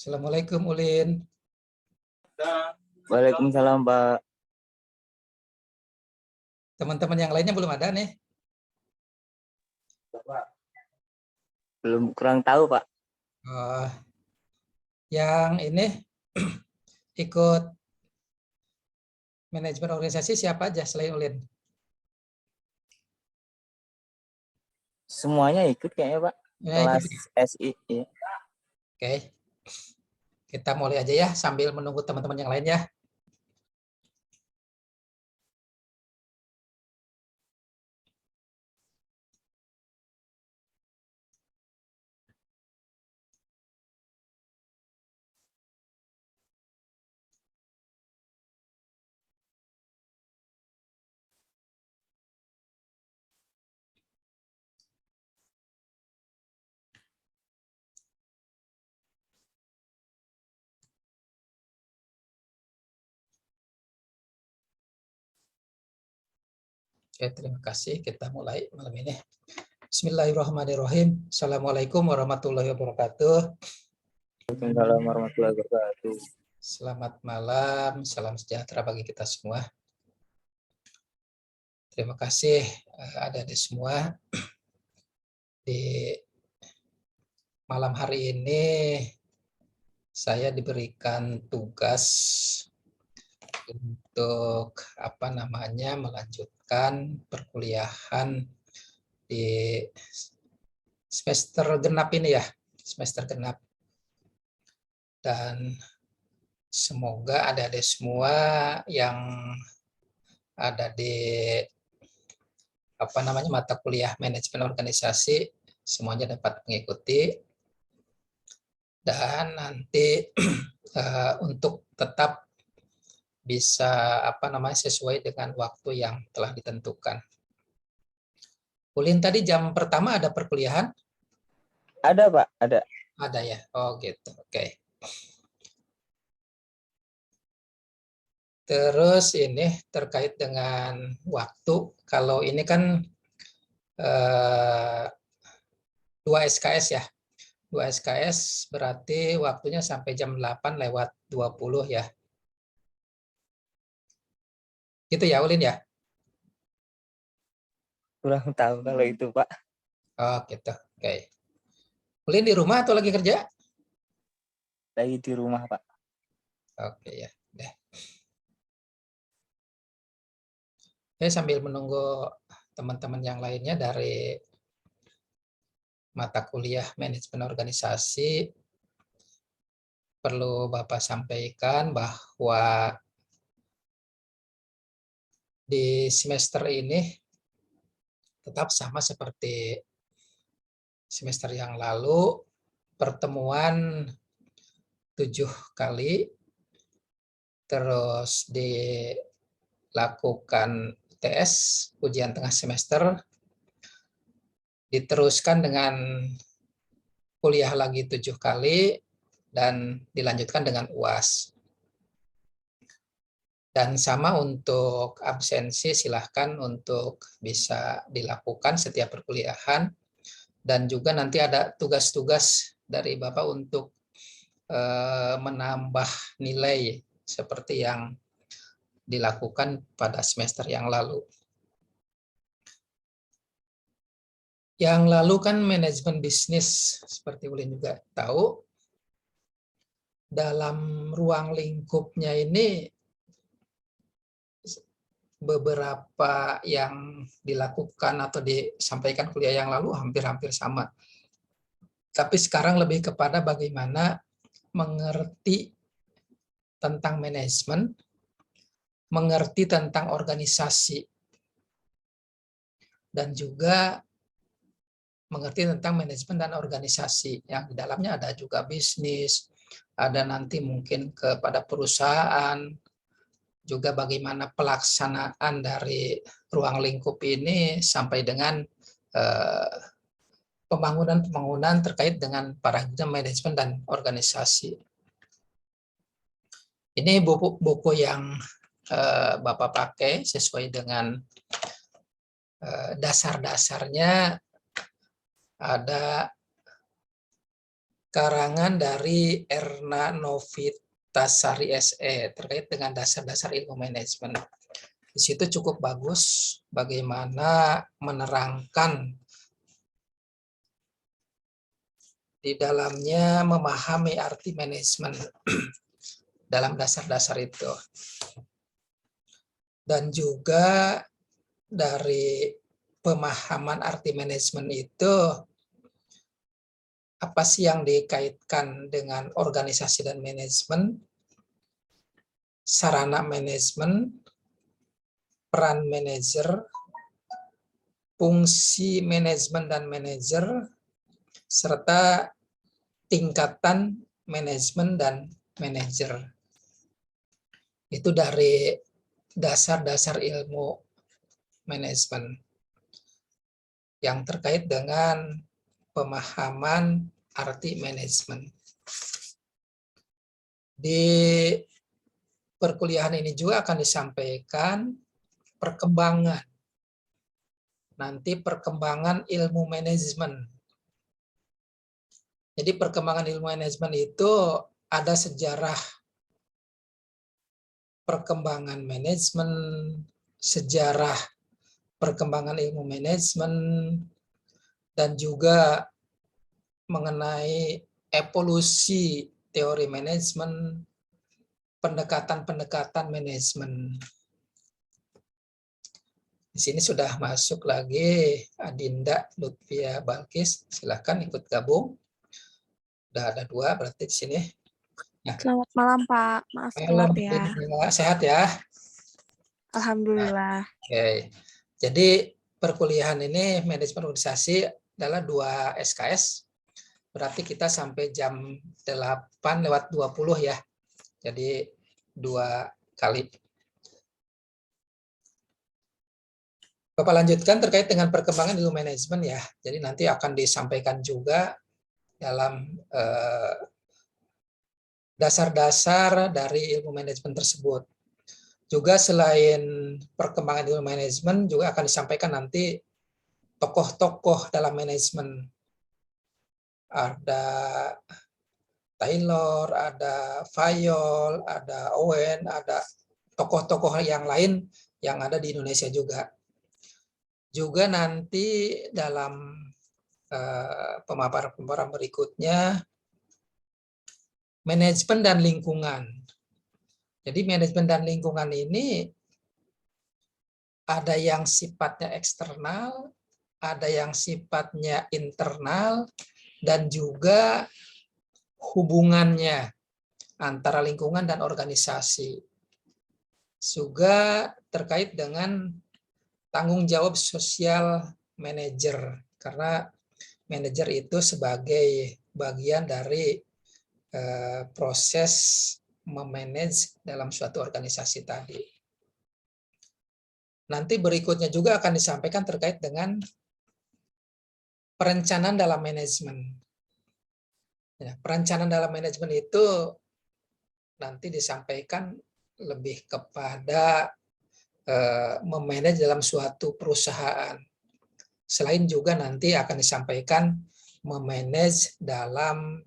Assalamualaikum Ulin. Waalaikumsalam, Pak. Teman-teman yang lainnya belum ada nih? Belum, kurang tahu, Pak. Yang ini ikut manajemen organisasi siapa aja selain Ulin? Semuanya ikut kayaknya, Pak. Ya, Kelas ikut. SI. Ya. Oke. Kita mulai aja ya sambil menunggu teman-teman yang lain ya. Oke, terima kasih. Kita mulai malam ini. Bismillahirrahmanirrahim. Assalamualaikum warahmatullahi wabarakatuh. Waalaikumsalam warahmatullahi wabarakatuh. Selamat malam, salam sejahtera bagi kita semua. Terima kasih adik-adik semua. Di malam hari ini saya diberikan tugas untuk melanjutkan perkuliahan di semester genap ini ya, semester genap. Dan semoga adik-adik semua yang ada di mata kuliah manajemen organisasi semuanya dapat mengikuti. Dan nanti untuk tetap bisa sesuai dengan waktu yang telah ditentukan. Ulin tadi jam pertama ada perkuliahan? Ada, Pak, ada. Ada ya. Oh gitu. Oke. Terus ini terkait dengan waktu. Kalau ini kan 2 SKS ya. 2 SKS berarti waktunya sampai jam 8:20 ya. Gitu ya Ulin ya? Kurang tahu kalau itu, Pak. Oh gitu. Oke. Ulin di rumah atau lagi kerja? Lagi di rumah, Pak. Oke ya. Deh. Saya sambil menunggu teman-teman yang lainnya dari mata kuliah manajemen organisasi, perlu Bapak sampaikan bahwa di semester ini tetap sama seperti semester yang lalu, pertemuan 7 kali, terus dilakukan TS, ujian tengah semester, diteruskan dengan kuliah lagi 7 kali, dan dilanjutkan dengan UAS. Dan sama untuk absensi, silahkan untuk bisa dilakukan setiap perkuliahan. Dan juga nanti ada tugas-tugas dari Bapak untuk menambah nilai seperti yang dilakukan pada semester yang lalu. Yang lalu kan manajemen bisnis, seperti Ulin juga tahu, dalam ruang lingkupnya ini beberapa yang dilakukan atau disampaikan kuliah yang lalu hampir-hampir sama. Tapi sekarang lebih kepada bagaimana mengerti tentang manajemen, mengerti tentang organisasi, dan juga mengerti tentang manajemen dan organisasi. Yang di dalamnya ada juga bisnis, ada nanti mungkin kepada perusahaan, juga bagaimana pelaksanaan dari ruang lingkup ini sampai dengan pembangunan-pembangunan terkait dengan paradigma manajemen dan organisasi. Ini buku yang Bapak pakai sesuai dengan dasar-dasarnya, ada karangan dari Erna Novitasari SE terkait dengan dasar-dasar ilmu manajemen. Di situ cukup bagus bagaimana menerangkan di dalamnya memahami arti manajemen dalam dasar-dasar itu. Dan juga dari pemahaman arti manajemen itu, apa sih yang dikaitkan dengan organisasi dan manajemen, sarana manajemen, peran manajer, fungsi manajemen dan manajer, serta tingkatan manajemen dan manajer. Itu dari dasar-dasar ilmu manajemen yang terkait dengan pemahaman arti manajemen. Di perkuliahan ini juga akan disampaikan perkembangan. Nanti perkembangan ilmu manajemen. Jadi perkembangan ilmu manajemen itu ada sejarah perkembangan manajemen, sejarah perkembangan ilmu manajemen, dan juga mengenai evolusi teori manajemen, pendekatan-pendekatan manajemen. Di sini sudah masuk lagi Adinda Lutfia Balkis, silakan ikut gabung. Udah ada 2 berarti di sini. Ya. Selamat malam Pak, maaf telat ya. Sehat ya? Alhamdulillah. Oke. Jadi perkuliahan ini manajemen organisasi adalah 2 SKS. Berarti kita sampai jam 8:20 ya. Jadi 2 kali. Bapak lanjutkan terkait dengan perkembangan ilmu manajemen ya. Jadi nanti akan disampaikan juga dalam dasar-dasar dari ilmu manajemen tersebut. Juga selain perkembangan ilmu manajemen juga akan disampaikan nanti tokoh-tokoh dalam manajemen. Ada Taylor, ada Fayol, ada Owen, ada tokoh-tokoh yang lain yang ada di Indonesia juga. Juga nanti dalam pemaparan berikutnya, manajemen dan lingkungan. Jadi manajemen dan lingkungan ini ada yang sifatnya eksternal, ada yang sifatnya internal, dan juga hubungannya antara lingkungan dan organisasi. Juga terkait dengan tanggung jawab sosial manajer, karena manajer itu sebagai bagian dari proses memanage dalam suatu organisasi tadi. Nanti berikutnya juga akan disampaikan terkait dengan perencanaan dalam manajemen. Ya, perencanaan dalam manajemen itu nanti disampaikan lebih kepada memanage dalam suatu perusahaan. Selain juga nanti akan disampaikan memanage dalam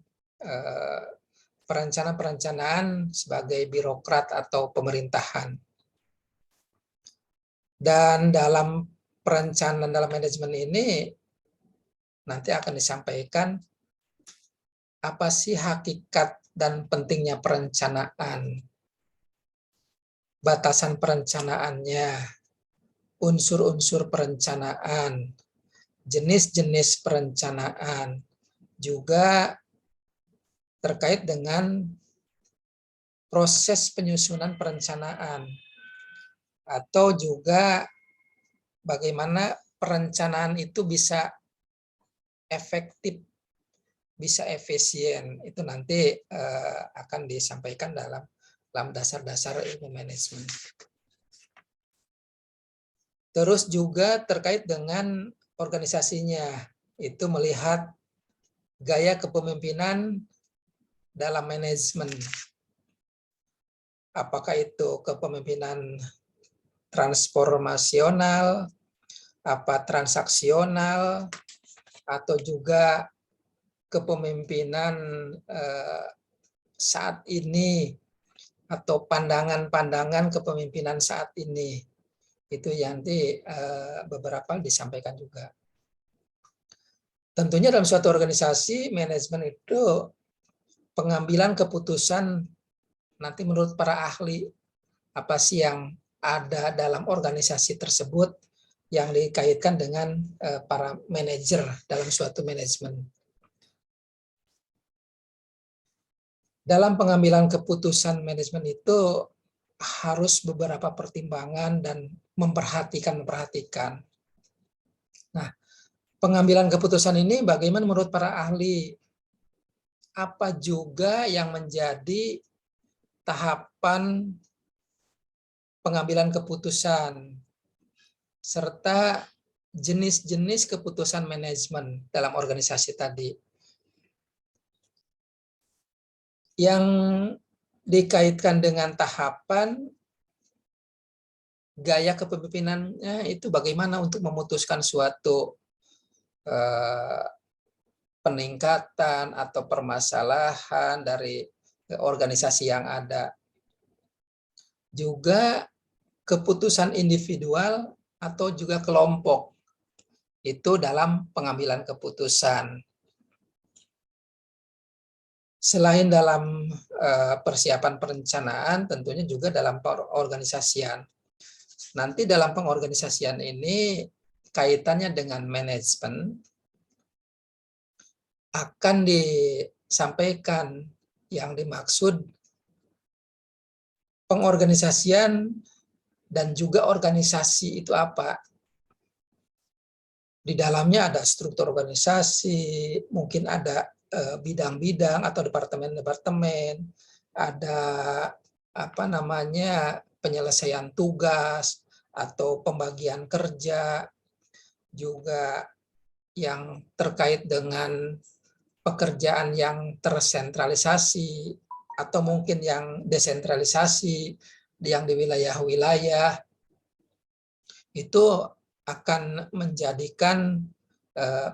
perencanaan-perencanaan sebagai birokrat atau pemerintahan. Dan dalam perencanaan dalam manajemen ini nanti akan disampaikan apa sih hakikat dan pentingnya perencanaan, batasan perencanaannya, unsur-unsur perencanaan, jenis-jenis perencanaan, juga terkait dengan proses penyusunan perencanaan, atau juga bagaimana perencanaan itu bisa efektif, bisa efisien. Itu nanti akan disampaikan dalam dasar-dasar ilmu manajemen. Terus juga terkait dengan organisasinya, itu melihat gaya kepemimpinan dalam manajemen. Apakah itu kepemimpinan transformasional, apa transaksional, atau juga kepemimpinan saat ini atau pandangan-pandangan kepemimpinan saat ini. Itu yang nanti beberapa disampaikan juga. Tentunya dalam suatu organisasi, manajemen itu pengambilan keputusan nanti menurut para ahli, apa sih yang ada dalam organisasi tersebut yang dikaitkan dengan para manajer dalam suatu manajemen. Dalam pengambilan keputusan manajemen itu harus beberapa pertimbangan dan memperhatikan. Nah, pengambilan keputusan ini bagaimana menurut para ahli? Apa juga yang menjadi tahapan pengambilan keputusan serta jenis-jenis keputusan manajemen dalam organisasi tadi? Yang dikaitkan dengan tahapan gaya kepemimpinannya itu bagaimana untuk memutuskan suatu peningkatan atau permasalahan dari organisasi yang ada. Juga keputusan individual atau juga kelompok itu dalam pengambilan keputusan. Selain dalam persiapan perencanaan, tentunya juga dalam pengorganisasian. Nanti dalam pengorganisasian ini kaitannya dengan manajemen akan disampaikan yang dimaksud pengorganisasian dan juga organisasi itu apa. Di dalamnya ada struktur organisasi, mungkin ada bidang-bidang atau departemen-departemen, ada penyelesaian tugas atau pembagian kerja, juga yang terkait dengan pekerjaan yang tersentralisasi atau mungkin yang desentralisasi yang di wilayah-wilayah, itu akan menjadikan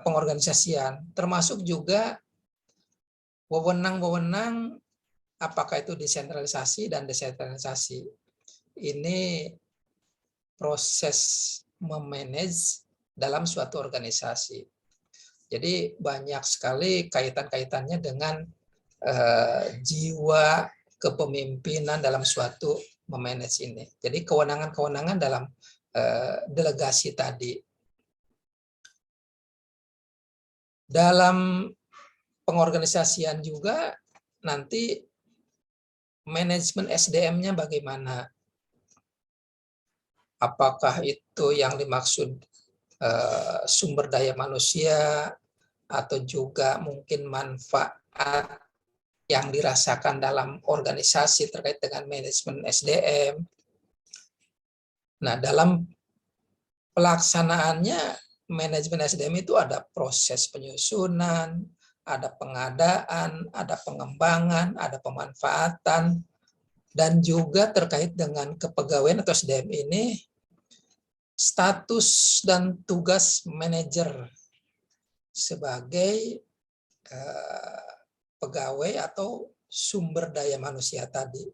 pengorganisasian, termasuk juga wewenang-wewenang apakah itu desentralisasi dan desentralisasi. Ini proses memanage dalam suatu organisasi. Jadi banyak sekali kaitan-kaitannya dengan jiwa kepemimpinan dalam suatu memanage ini. Jadi kewenangan-kewenangan dalam delegasi tadi. Dalam pengorganisasian juga nanti manajemen SDM-nya bagaimana? Apakah itu yang dimaksud sumber daya manusia atau juga mungkin manfaat yang dirasakan dalam organisasi terkait dengan manajemen SDM. Nah, dalam pelaksanaannya manajemen SDM itu ada proses penyusunan, ada pengadaan, ada pengembangan, ada pemanfaatan, dan juga terkait dengan kepegawaian atau SDM ini status dan tugas manajer sebagai pegawai atau sumber daya manusia tadi.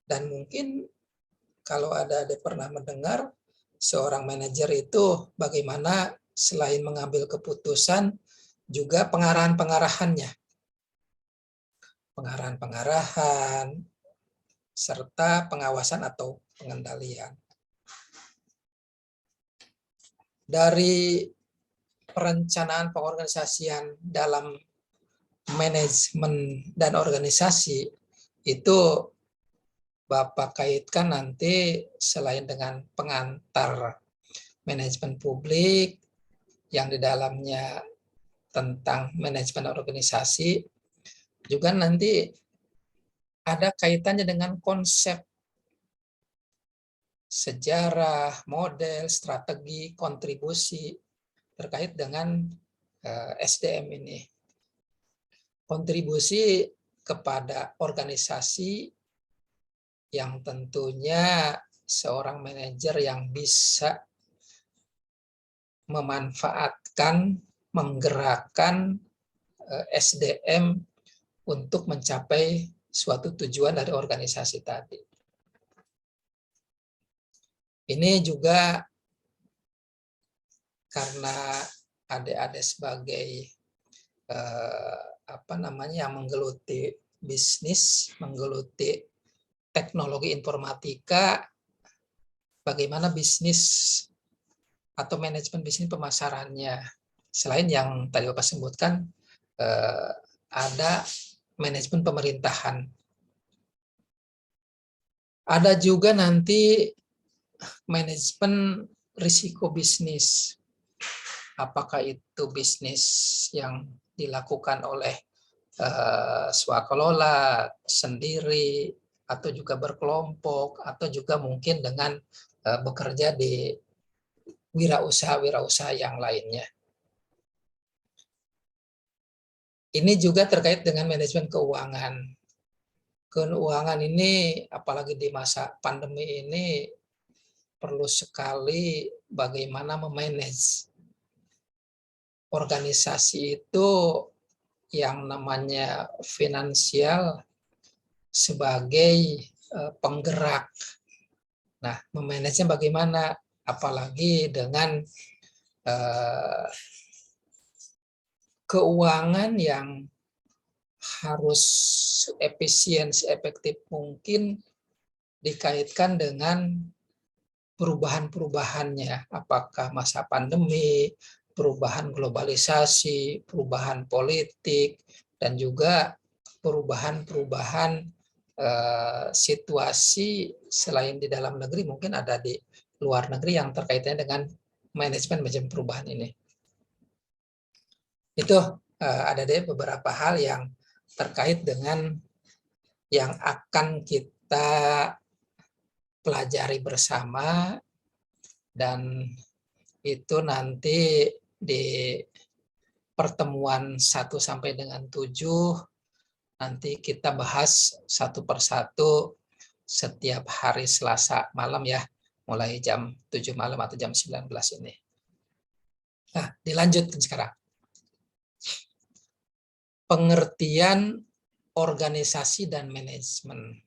Dan mungkin kalau ada pernah mendengar seorang manajer itu bagaimana selain mengambil keputusan juga pengarahan-pengarahannya. Pengarahan-pengarahan serta pengawasan atau pengendalian. Dari perencanaan pengorganisasian dalam manajemen dan organisasi itu Bapak kaitkan nanti selain dengan pengantar manajemen publik yang di dalamnya tentang manajemen organisasi, juga nanti ada kaitannya dengan konsep sejarah, model, strategi, kontribusi terkait dengan SDM ini. Kontribusi kepada organisasi yang tentunya seorang manajer yang bisa memanfaatkan, menggerakkan SDM untuk mencapai suatu tujuan dari organisasi tadi. Ini juga karena adik-adik sebagai yang menggeluti bisnis, menggeluti teknologi informatika, bagaimana bisnis atau manajemen bisnis pemasarannya. Selain yang tadi Bapak sebutkan, ada manajemen pemerintahan. Ada juga nanti manajemen risiko bisnis. Apakah itu bisnis yang dilakukan oleh swakelola sendiri, atau juga berkelompok, atau juga mungkin dengan bekerja di wirausaha yang lainnya. Ini juga terkait dengan manajemen keuangan. Keuangan ini, apalagi di masa pandemi ini, perlu sekali bagaimana memanage organisasi itu yang namanya finansial sebagai penggerak. Nah, memanagenya bagaimana? Apalagi dengan keuangan yang harus efisien, efektif mungkin dikaitkan dengan perubahan-perubahannya. Apakah masa pandemi, perubahan globalisasi, perubahan politik, dan juga perubahan-perubahan situasi selain di dalam negeri, mungkin ada di luar negeri yang terkaitannya dengan manajemen perubahan ini. Itu ada deh beberapa hal yang terkait dengan yang akan kita pelajari bersama, dan itu nanti di pertemuan 1 sampai dengan 7 nanti kita bahas satu persatu setiap hari Selasa malam ya, mulai jam 7 malam atau jam 19 ini. Nah, dilanjutkan sekarang. Pengertian organisasi dan manajemen.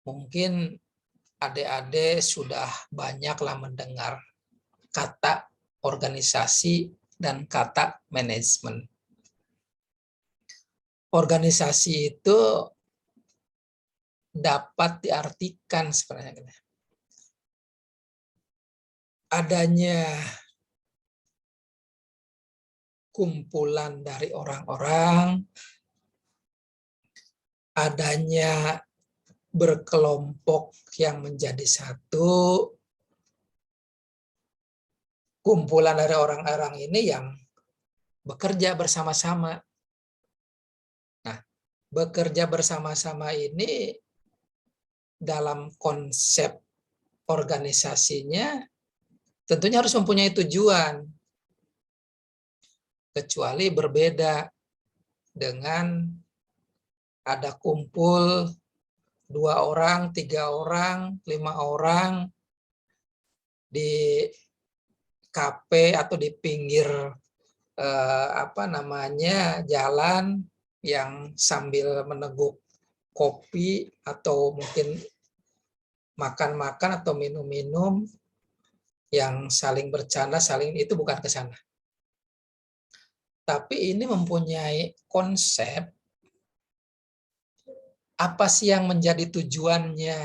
Mungkin adik-adik sudah banyaklah mendengar kata organisasi dan kata manajemen. Organisasi itu dapat diartikan sebenarnya adanya kumpulan dari orang-orang, adanya berkelompok yang menjadi satu, kumpulan dari orang-orang ini yang bekerja bersama-sama. Nah, bekerja bersama-sama ini dalam konsep organisasinya tentunya harus mempunyai tujuan. Kecuali berbeda dengan ada kumpul 2 orang, 3 orang, 5 orang di kafe atau di pinggir jalan yang sambil meneguk kopi atau mungkin makan-makan atau minum-minum yang saling bercanda, itu bukan ke sana. Tapi ini mempunyai konsep apa sih yang menjadi tujuannya,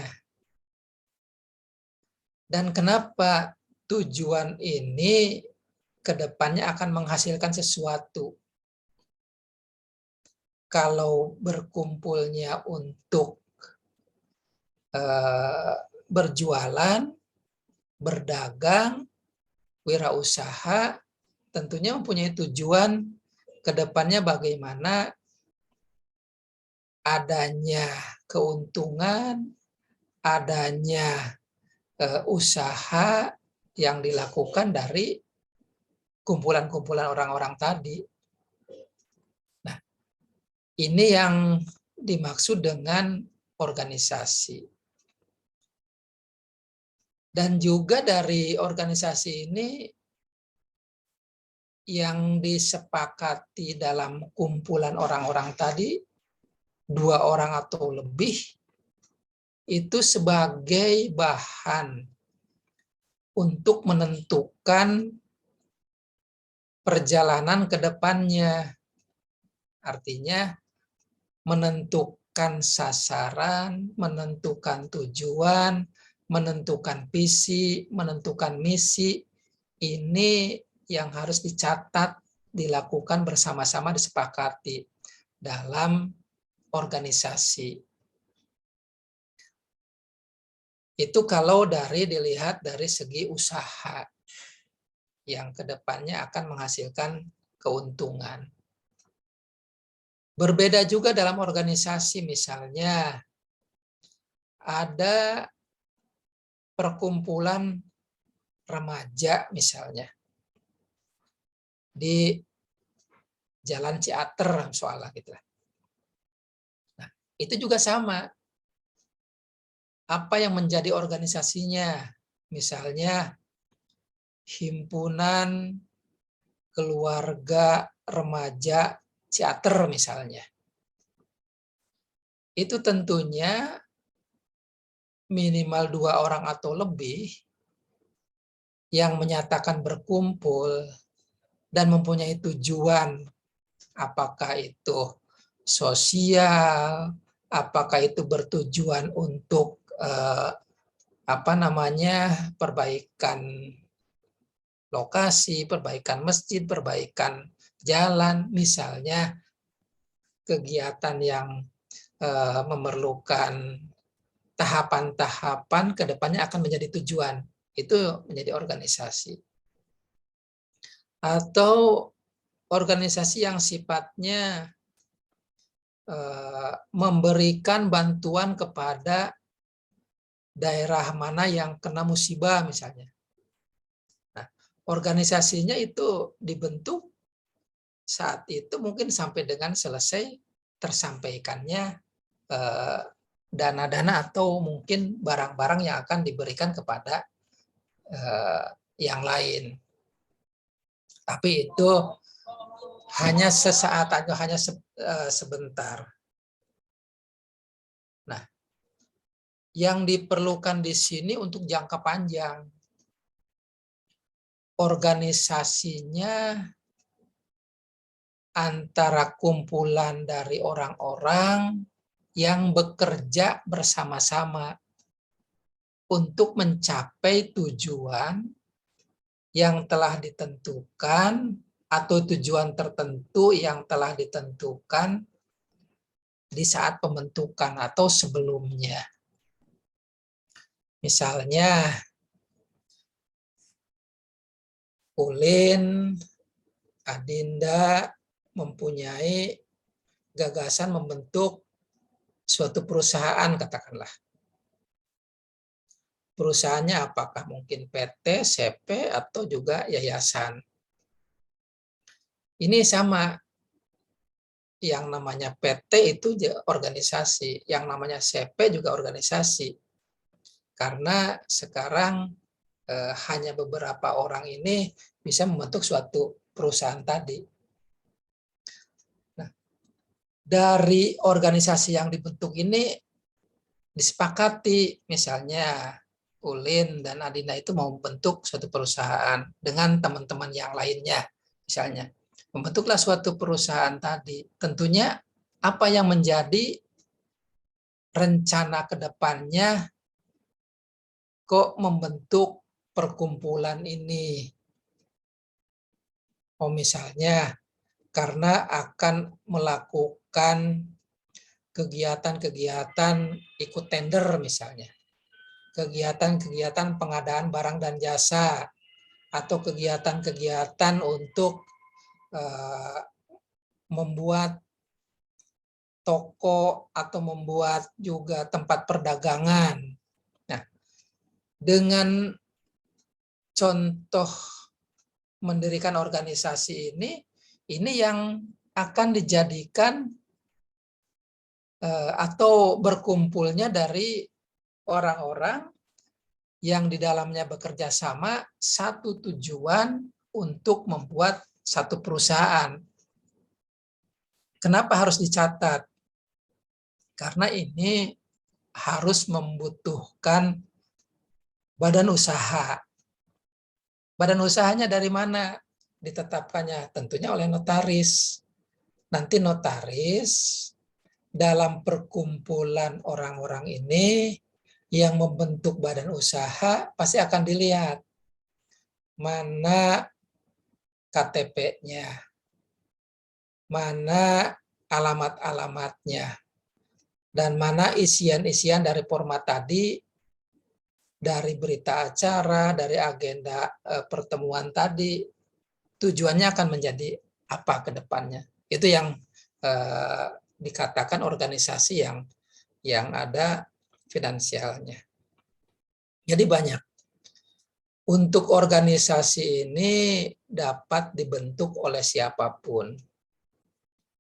dan kenapa tujuan ini ke depannya akan menghasilkan sesuatu. Kalau berkumpulnya untuk berjualan, berdagang, wirausaha, tentunya mempunyai tujuan ke depannya bagaimana adanya keuntungan, adanya usaha yang dilakukan dari kumpulan-kumpulan orang-orang tadi. Nah, ini yang dimaksud dengan organisasi. Dan juga dari organisasi ini yang disepakati dalam kumpulan orang-orang tadi, 2 orang atau lebih, itu sebagai bahan untuk menentukan perjalanan ke depannya. Artinya menentukan sasaran, menentukan tujuan, menentukan visi, menentukan misi. Ini yang harus dicatat, dilakukan bersama-sama, disepakati dalam organisasi. Itu kalau dilihat dari segi usaha yang kedepannya akan menghasilkan keuntungan. Berbeda juga dalam organisasi, misalnya ada perkumpulan remaja misalnya di Jalan Ciater soalnya gitu. Nah, itu juga sama. Apa yang menjadi organisasinya? Misalnya Himpunan Keluarga Remaja Ciater misalnya. Itu tentunya minimal 2 orang atau lebih yang menyatakan berkumpul dan mempunyai tujuan, apakah itu sosial, apakah itu bertujuan untuk perbaikan lokasi, perbaikan masjid, perbaikan jalan, misalnya kegiatan yang memerlukan tahapan-tahapan ke depannya akan menjadi tujuan. Itu menjadi organisasi. Atau organisasi yang sifatnya memberikan bantuan kepada daerah mana yang kena musibah misalnya. Nah, organisasinya itu dibentuk saat itu mungkin sampai dengan selesai tersampaikannya dana-dana atau mungkin barang-barang yang akan diberikan kepada yang lain. Tapi itu hanya sesaat atau hanya sebentar. Nah, yang diperlukan di sini untuk jangka panjang. Organisasinya antara kumpulan dari orang-orang yang bekerja bersama-sama untuk mencapai tujuan yang telah ditentukan atau tujuan tertentu yang telah ditentukan di saat pembentukan atau sebelumnya. Misalnya, Ulin, Adinda mempunyai gagasan membentuk suatu perusahaan, katakanlah. Perusahaannya apakah mungkin PT, CP, atau juga yayasan. Ini sama. Yang namanya PT itu organisasi, yang namanya CP juga organisasi. Karena sekarang hanya beberapa orang ini bisa membentuk suatu perusahaan tadi. Nah, dari organisasi yang dibentuk ini disepakati, misalnya Ulin dan Adinda itu mau membentuk suatu perusahaan dengan teman-teman yang lainnya, misalnya. Membentuklah suatu perusahaan tadi. Tentunya apa yang menjadi rencana ke depannya kok membentuk perkumpulan ini. Oh, misalnya karena akan melakukan kegiatan-kegiatan ikut tender misalnya. Kegiatan-kegiatan pengadaan barang dan jasa atau kegiatan-kegiatan untuk membuat toko atau membuat juga tempat perdagangan. Nah, dengan contoh mendirikan organisasi ini yang akan dijadikan atau berkumpulnya dari orang-orang yang di dalamnya bekerja sama satu tujuan untuk membuat satu perusahaan. Kenapa harus dicatat? Karena ini harus membutuhkan badan usaha. Badan usahanya dari mana ditetapkannya? Tentunya oleh notaris. Nanti notaris dalam perkumpulan orang-orang ini yang membentuk badan usaha pasti akan dilihat mana KTP-nya, mana alamat-alamatnya, dan mana isian-isian dari format tadi, dari berita acara, dari agenda pertemuan tadi, tujuannya akan menjadi apa ke depannya. Itu yang dikatakan organisasi yang ada finansialnya. Jadi banyak. Untuk organisasi ini dapat dibentuk oleh siapapun.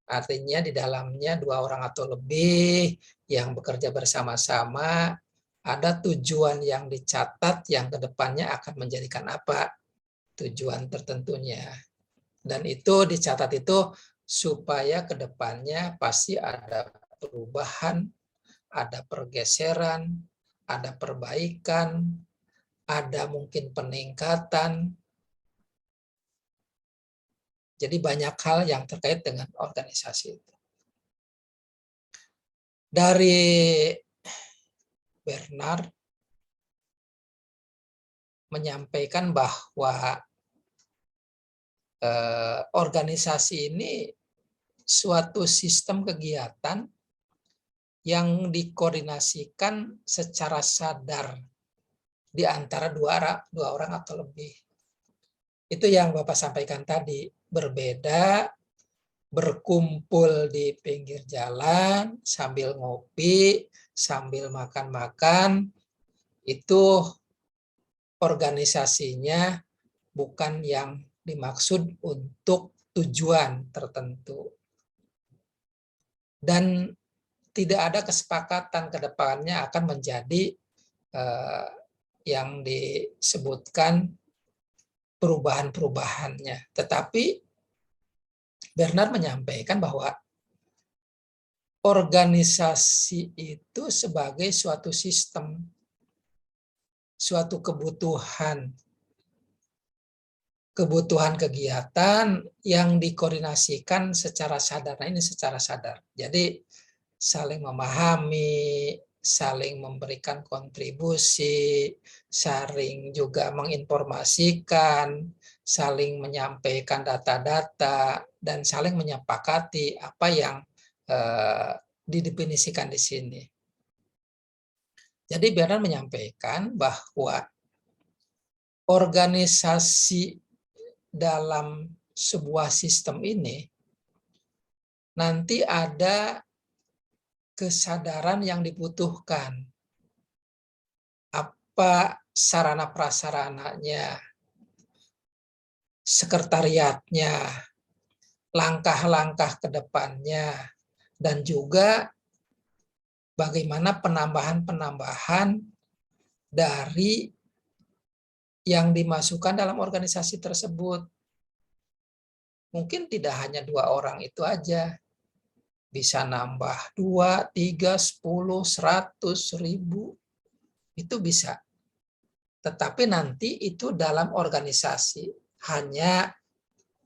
Artinya di dalamnya 2 orang atau lebih yang bekerja bersama-sama, ada tujuan yang dicatat yang kedepannya akan menjadikan apa tujuan tertentunya. Dan itu dicatat itu supaya kedepannya pasti ada perubahan, ada pergeseran, ada perbaikan, ada mungkin peningkatan. Jadi banyak hal yang terkait dengan organisasi itu. Dari Bernard menyampaikan bahwa organisasi ini suatu sistem kegiatan yang dikoordinasikan secara sadar di antara dua orang atau lebih. Itu yang Bapak sampaikan tadi, berbeda, berkumpul di pinggir jalan, sambil ngopi, sambil makan-makan, itu organisasinya bukan yang dimaksud untuk tujuan tertentu. Dan tidak ada kesepakatan ke depannya akan menjadi yang disebutkan perubahan-perubahannya. Tetapi Bernard menyampaikan bahwa organisasi itu sebagai suatu sistem, suatu kebutuhan kegiatan yang dikoordinasikan secara sadar. Nah, ini secara sadar. Jadi saling memahami, saling memberikan kontribusi, saling juga menginformasikan, saling menyampaikan data-data, dan saling menyepakati apa yang didefinisikan di sini. Jadi Bernard menyampaikan bahwa organisasi dalam sebuah sistem ini nanti ada kesadaran yang dibutuhkan. Apa sarana prasarananya, sekretariatnya, langkah-langkah ke depannya, dan juga bagaimana penambahan-penambahan dari yang dimasukkan dalam organisasi tersebut. Mungkin tidak hanya 2 orang itu aja. Bisa nambah 2, 3, 10, 100, 1000. Itu bisa. Tetapi nanti itu dalam organisasi. Hanya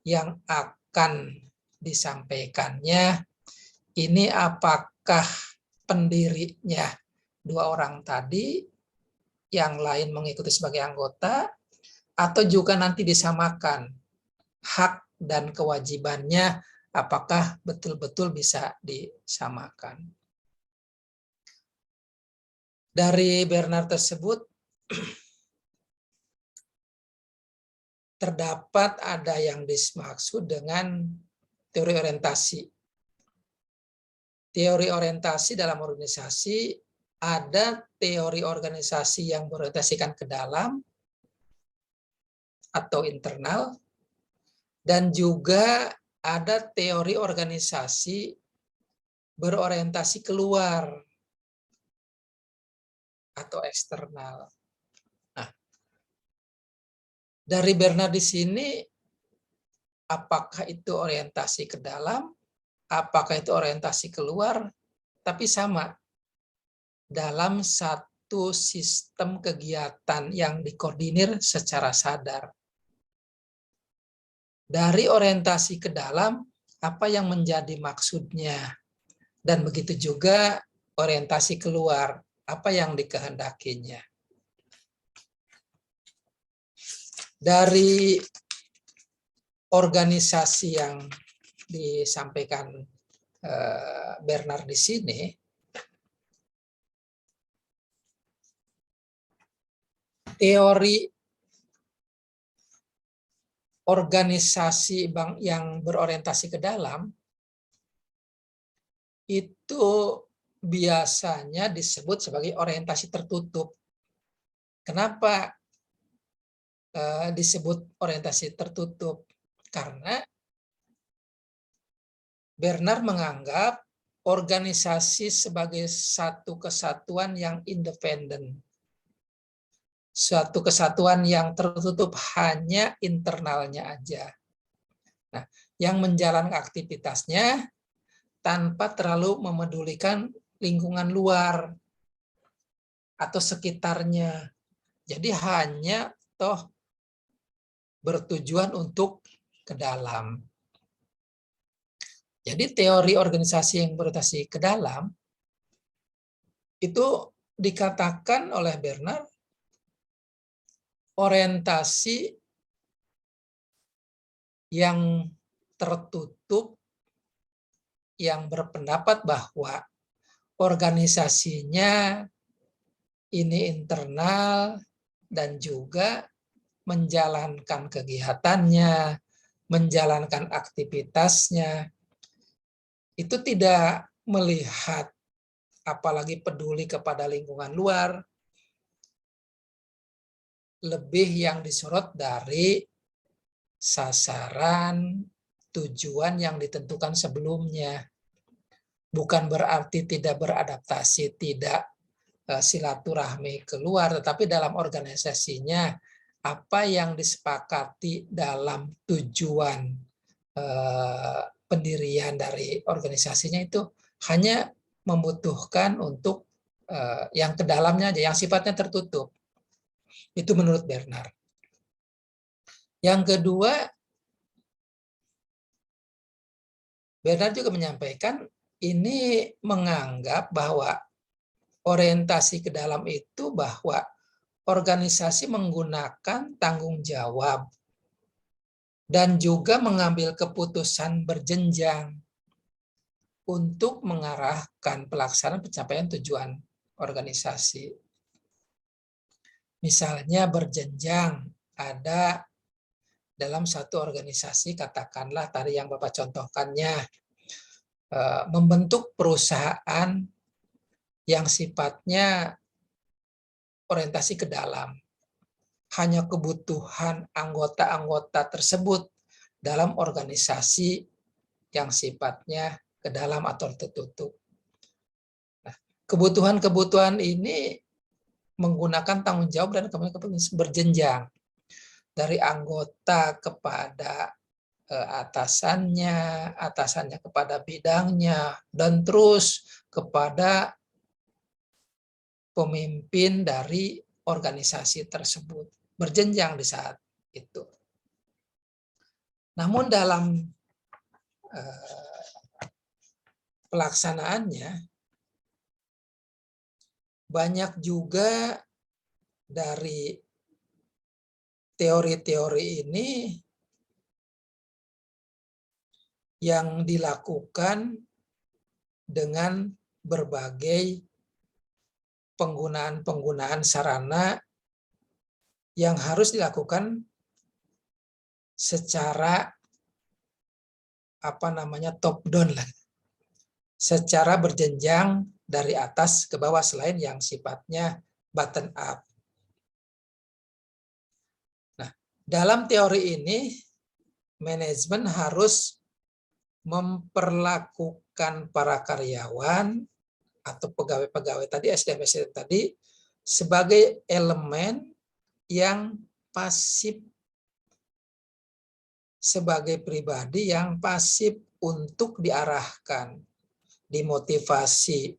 yang akan disampaikannya, ini apakah pendirinya 2 orang tadi, yang lain mengikuti sebagai anggota, atau juga nanti disamakan hak dan kewajibannya, apakah betul-betul bisa disamakan. Dari Bernard tersebut terdapat ada yang dimaksud dengan teori orientasi. Teori orientasi dalam organisasi, ada teori organisasi yang berorientasikan ke dalam atau internal, dan juga ada teori organisasi berorientasi keluar atau eksternal. Nah, dari Bernard di sini apakah itu orientasi ke dalam, apakah itu orientasi keluar, tapi sama dalam satu sistem kegiatan yang dikoordinir secara sadar. Dari orientasi ke dalam, apa yang menjadi maksudnya, dan begitu juga orientasi keluar, apa yang dikehendakinya. Dari organisasi yang disampaikan Bernard di sini, teori organisasi yang berorientasi ke dalam itu biasanya disebut sebagai orientasi tertutup. Kenapa disebut orientasi tertutup? Karena Bernard menganggap organisasi sebagai satu kesatuan yang independen. Suatu kesatuan yang tertutup hanya internalnya aja. Nah, yang menjalankan aktivitasnya tanpa terlalu memedulikan lingkungan luar atau sekitarnya. Jadi hanya bertujuan untuk ke dalam. Jadi teori organisasi yang berorientasi ke dalam itu dikatakan oleh Bernard orientasi yang tertutup, yang berpendapat bahwa organisasinya ini internal dan juga menjalankan kegiatannya, menjalankan aktivitasnya, itu tidak melihat apalagi peduli kepada lingkungan luar, lebih yang disorot dari sasaran, tujuan yang ditentukan sebelumnya. Bukan berarti tidak beradaptasi, tidak silaturahmi keluar, tetapi dalam organisasinya apa yang disepakati dalam tujuan pendirian dari organisasinya itu hanya membutuhkan untuk yang ke dalamnya aja, yang sifatnya tertutup. Itu menurut Bernard. Yang kedua, Bernard juga menyampaikan ini menganggap bahwa orientasi ke dalam itu bahwa organisasi menggunakan tanggung jawab dan juga mengambil keputusan berjenjang untuk mengarahkan pelaksanaan pencapaian tujuan organisasi. Misalnya berjenjang, ada dalam satu organisasi, katakanlah tadi yang Bapak contohkannya, membentuk perusahaan yang sifatnya orientasi ke dalam. Hanya kebutuhan anggota-anggota tersebut dalam organisasi yang sifatnya ke dalam atau tertutup. Nah, kebutuhan-kebutuhan ini menggunakan tanggung jawab dan kemudian berjenjang dari anggota kepada atasannya, atasannya kepada bidangnya, dan terus kepada pemimpin dari organisasi tersebut. Berjenjang di saat itu. Namun dalam pelaksanaannya, banyak juga dari teori-teori ini yang dilakukan dengan berbagai penggunaan sarana yang harus dilakukan secara top down lah, secara berjenjang dari atas ke bawah selain yang sifatnya bottom up. Nah, dalam teori ini manajemen harus memperlakukan para karyawan atau pegawai-pegawai tadi, SDM tadi, sebagai elemen yang pasif sebagai pribadi yang pasif untuk diarahkan, dimotivasi,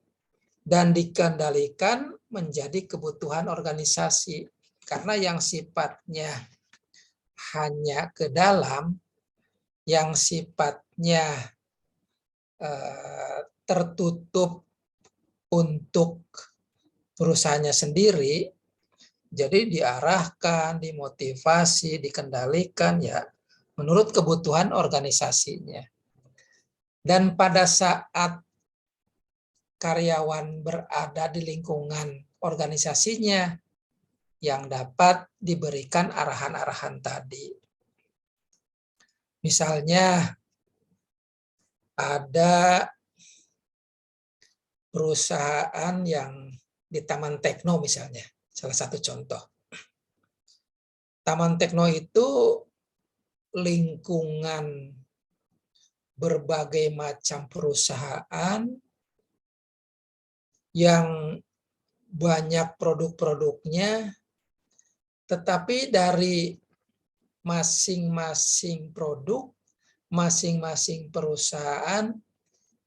dan dikendalikan menjadi kebutuhan organisasi. Karena yang sifatnya hanya ke dalam, yang sifatnya tertutup untuk perusahaannya sendiri, jadi diarahkan, dimotivasi, dikendalikan ya menurut kebutuhan organisasinya. Dan pada saat karyawan berada di lingkungan organisasinya yang dapat diberikan arahan-arahan tadi. Misalnya ada perusahaan yang di Taman Tekno misalnya, salah satu contoh. Taman Tekno itu lingkungan berbagai macam perusahaan yang banyak produk-produknya, tetapi dari masing-masing produk, masing-masing perusahaan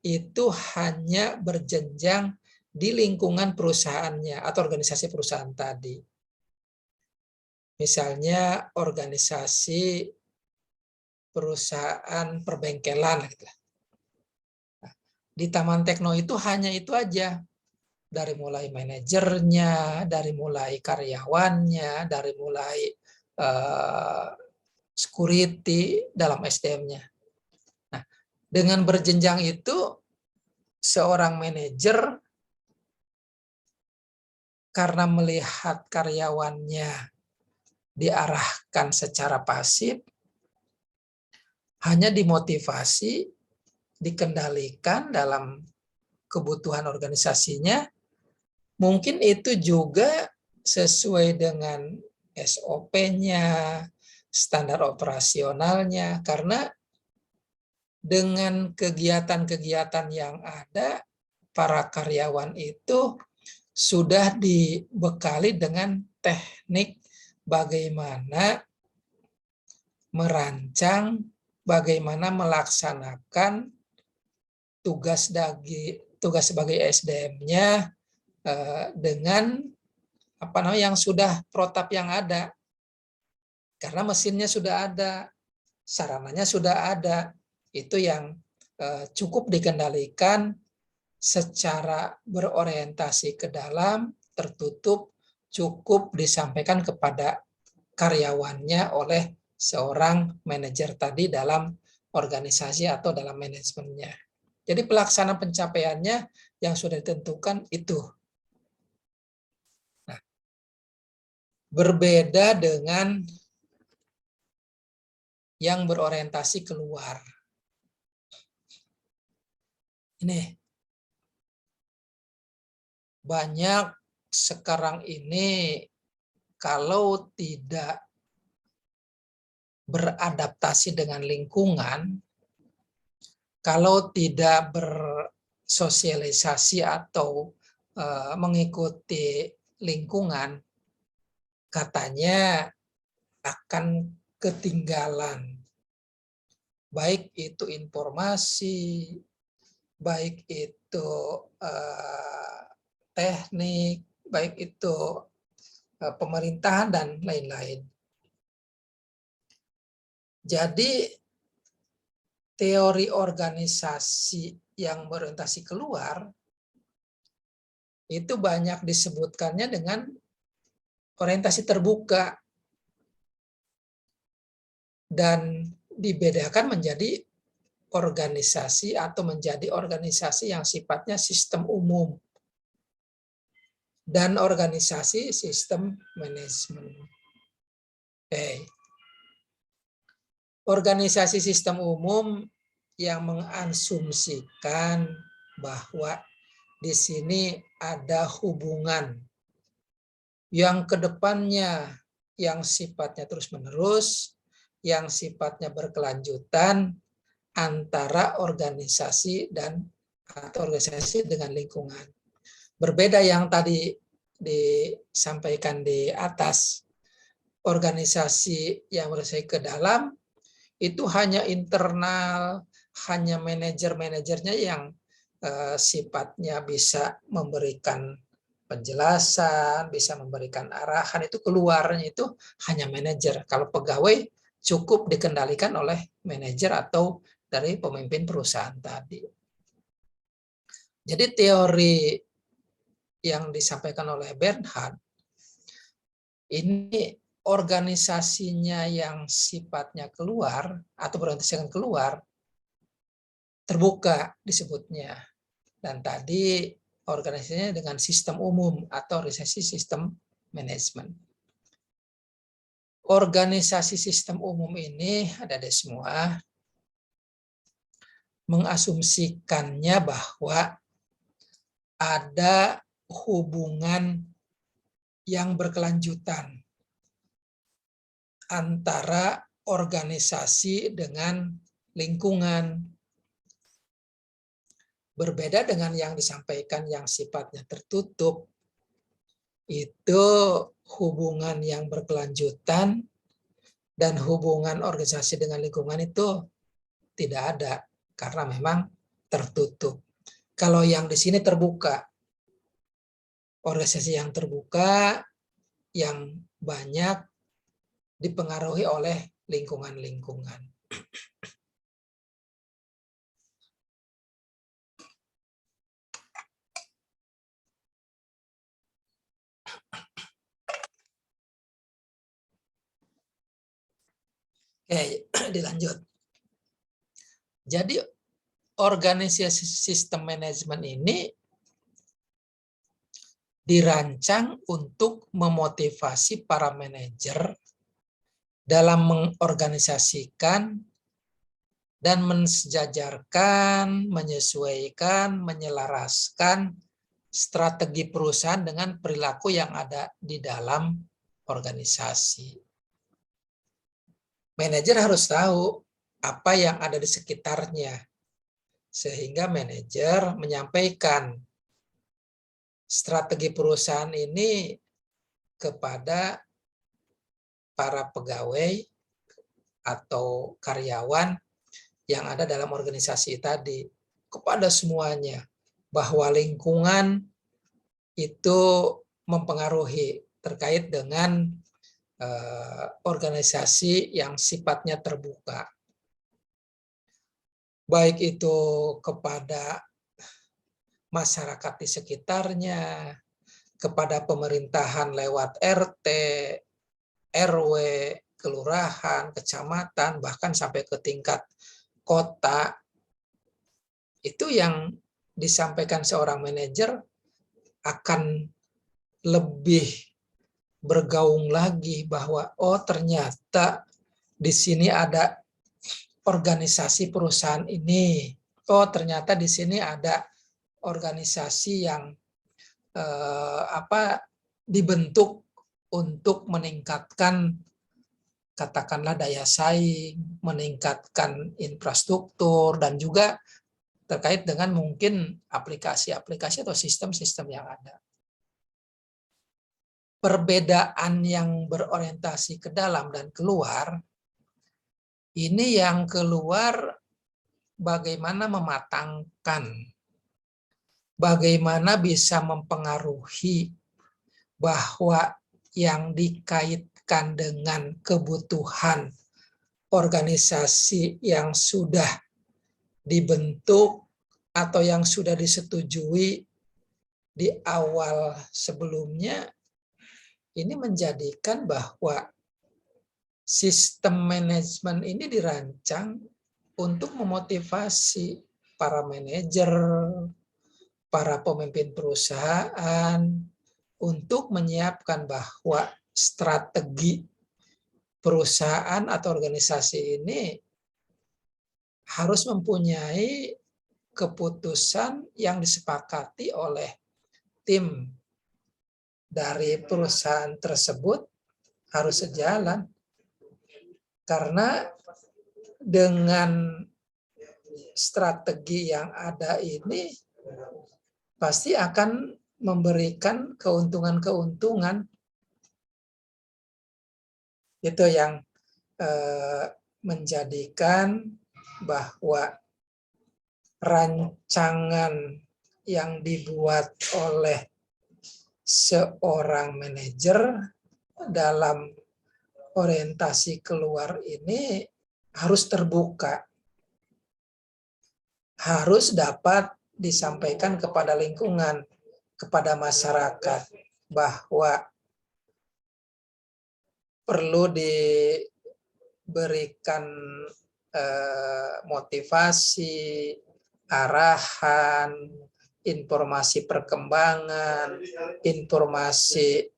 itu hanya berjenjang di lingkungan perusahaannya atau organisasi perusahaan tadi. Misalnya organisasi perusahaan perbengkelan. Di Taman Tekno itu hanya itu aja. Dari mulai manajernya, dari mulai karyawannya, dari mulai security dalam SDM-nya. Nah, dengan berjenjang itu, seorang manajer karena melihat karyawannya diarahkan secara pasif, hanya dimotivasi, dikendalikan dalam kebutuhan organisasinya, mungkin itu juga sesuai dengan SOP-nya, standar operasionalnya, karena dengan kegiatan-kegiatan yang ada, para karyawan itu sudah dibekali dengan teknik bagaimana merancang, bagaimana melaksanakan tugas sebagai SDM-nya dengan yang sudah protap yang ada. Karena mesinnya sudah ada, sarananya sudah ada. Itu yang cukup dikendalikan secara berorientasi ke dalam, tertutup, cukup disampaikan kepada karyawannya oleh seorang manajer tadi dalam organisasi atau dalam manajemennya. Jadi pelaksanaan pencapaiannya yang sudah ditentukan itu. Nah, berbeda dengan yang berorientasi keluar. Ini banyak sekarang ini kalau tidak beradaptasi dengan lingkungan, kalau tidak bersosialisasi atau mengikuti lingkungan, katanya akan ketinggalan. Baik itu informasi, baik itu teknik, baik itu pemerintahan dan lain-lain. Jadi teori organisasi yang berorientasi keluar itu banyak disebutkannya dengan orientasi terbuka dan dibedakan menjadi organisasi atau menjadi organisasi yang sifatnya sistem umum dan organisasi sistem manajemen. Organisasi sistem umum yang mengasumsikan bahwa di sini ada hubungan yang kedepannya yang sifatnya terus-menerus, yang sifatnya berkelanjutan antara organisasi dan atau organisasi dengan lingkungan. Berbeda yang tadi disampaikan di atas, organisasi yang berorientasi ke dalam itu hanya internal, hanya manajer-manajernya yang sifatnya bisa memberikan penjelasan, bisa memberikan arahan, itu keluarnya itu hanya manajer. Kalau pegawai cukup dikendalikan oleh manajer atau dari pemimpin perusahaan tadi. Jadi teori yang disampaikan oleh Bernhard, ini organisasinya yang sifatnya keluar atau berorientasikan keluar, terbuka disebutnya. Dan tadi organisasinya dengan sistem umum atau organisasi sistem manajemen. Organisasi sistem umum ini ada di semua mengasumsikannya bahwa ada hubungan yang berkelanjutan antara organisasi dengan lingkungan. Berbeda dengan yang disampaikan yang sifatnya tertutup, itu hubungan yang berkelanjutan dan hubungan organisasi dengan lingkungan itu tidak ada karena memang tertutup. Kalau yang di sini terbuka, organisasi yang terbuka yang banyak dipengaruhi oleh lingkungan-lingkungan. Oke, dilanjut. Jadi organisasi sistem manajemen ini dirancang untuk memotivasi para manajer dalam mengorganisasikan dan mensejajarkan, menyesuaikan, menyelaraskan strategi perusahaan dengan perilaku yang ada di dalam organisasi. Manajer harus tahu apa yang ada di sekitarnya, sehingga manajer menyampaikan strategi perusahaan ini kepada para pegawai atau karyawan yang ada dalam organisasi tadi, kepada semuanya, bahwa lingkungan itu mempengaruhi terkait dengan organisasi yang sifatnya terbuka. Baik itu kepada masyarakat di sekitarnya, kepada pemerintahan lewat RT, RW, kelurahan, kecamatan, bahkan sampai ke tingkat kota. Itu yang disampaikan seorang manajer akan lebih bergaung lagi bahwa oh ternyata di sini ada organisasi perusahaan ini. Oh ternyata di sini ada organisasi yang dibentuk untuk meningkatkan katakanlah daya saing, meningkatkan infrastruktur, dan juga terkait dengan mungkin aplikasi-aplikasi atau sistem-sistem yang ada. Perbedaan yang berorientasi ke dalam dan keluar, ini yang keluar bagaimana mematangkan, bagaimana bisa mempengaruhi bahwa yang dikaitkan dengan kebutuhan organisasi yang sudah dibentuk atau yang sudah disetujui di awal sebelumnya, ini menjadikan bahwa sistem manajemen ini dirancang untuk memotivasi para manajer, para pemimpin perusahaan untuk menyiapkan bahwa strategi perusahaan atau organisasi ini harus mempunyai keputusan yang disepakati oleh tim dari perusahaan tersebut harus sejalan. Karena dengan strategi yang ada ini pasti akan memberikan keuntungan-keuntungan. Itu yang menjadikan bahwa rancangan yang dibuat oleh seorang manajer dalam orientasi keluar ini harus terbuka, harus dapat disampaikan kepada lingkungan, kepada masyarakat, bahwa perlu diberikan motivasi, arahan, informasi perkembangan, informasi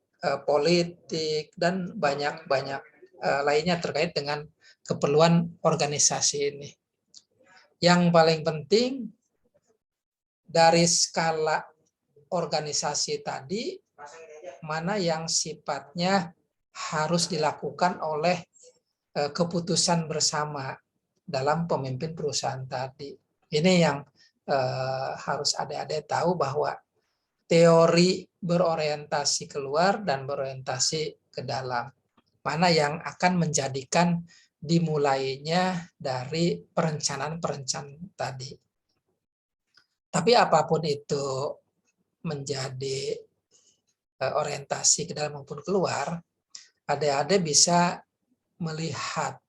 politik, dan banyak-banyak lainnya terkait dengan keperluan organisasi ini. Yang paling penting dari skala organisasi tadi, mana yang sifatnya harus dilakukan oleh keputusan bersama dalam pemimpin perusahaan tadi. Ini yang harus adik-adik tahu, bahwa teori berorientasi keluar dan berorientasi ke dalam. Mana yang akan menjadikan dimulainya dari perencanaan-perencanaan tadi. Tapi apapun itu menjadi orientasi ke dalam maupun keluar, adik-adik bisa melihat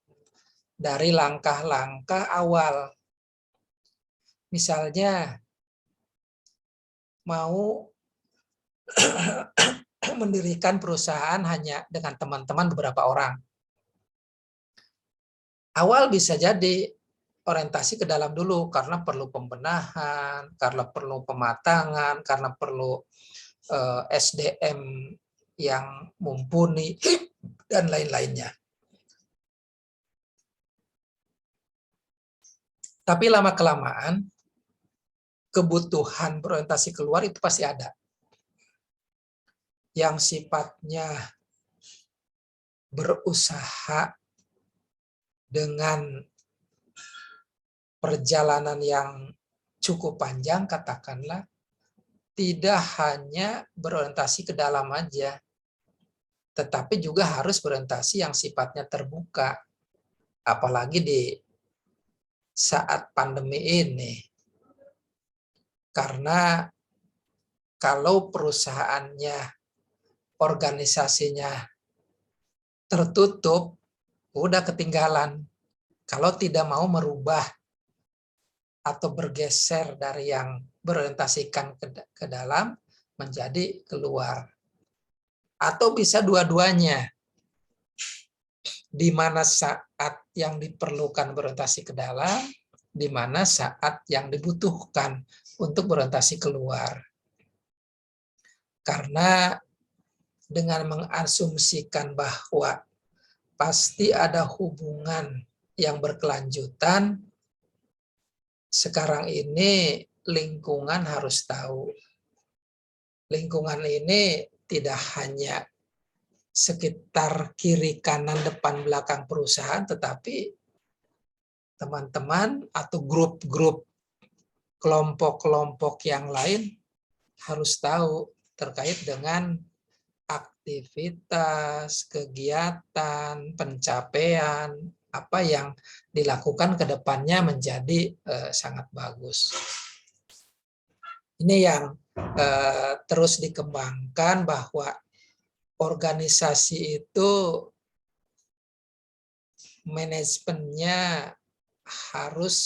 dari langkah-langkah awal. Misalnya mau mendirikan perusahaan hanya dengan teman-teman beberapa orang. Awal bisa jadi orientasi ke dalam dulu karena perlu pembenahan, karena perlu pematangan, karena perlu SDM yang mumpuni, dan lain-lainnya. Tapi lama-kelamaan, kebutuhan berorientasi keluar itu pasti ada. Yang sifatnya berusaha dengan perjalanan yang cukup panjang, katakanlah, tidak hanya berorientasi ke dalam aja, tetapi juga harus berorientasi yang sifatnya terbuka. Apalagi di saat pandemi ini. Karena kalau perusahaannya, organisasinya tertutup, udah ketinggalan. Kalau tidak mau merubah atau bergeser dari yang berorientasikan ke dalam menjadi keluar. Atau bisa dua-duanya. Di mana saat yang diperlukan berorientasi ke dalam, di mana saat yang dibutuhkan untuk berorientasi keluar. Karena dengan mengasumsikan bahwa pasti ada hubungan yang berkelanjutan, sekarang ini lingkungan harus tahu. Lingkungan ini tidak hanya sekitar kiri, kanan, depan, belakang perusahaan, tetapi teman-teman atau grup-grup, kelompok-kelompok yang lain harus tahu terkait dengan aktivitas, kegiatan, pencapaian, apa yang dilakukan ke depannya menjadi sangat bagus. Ini yang terus dikembangkan, bahwa organisasi itu manajemennya harus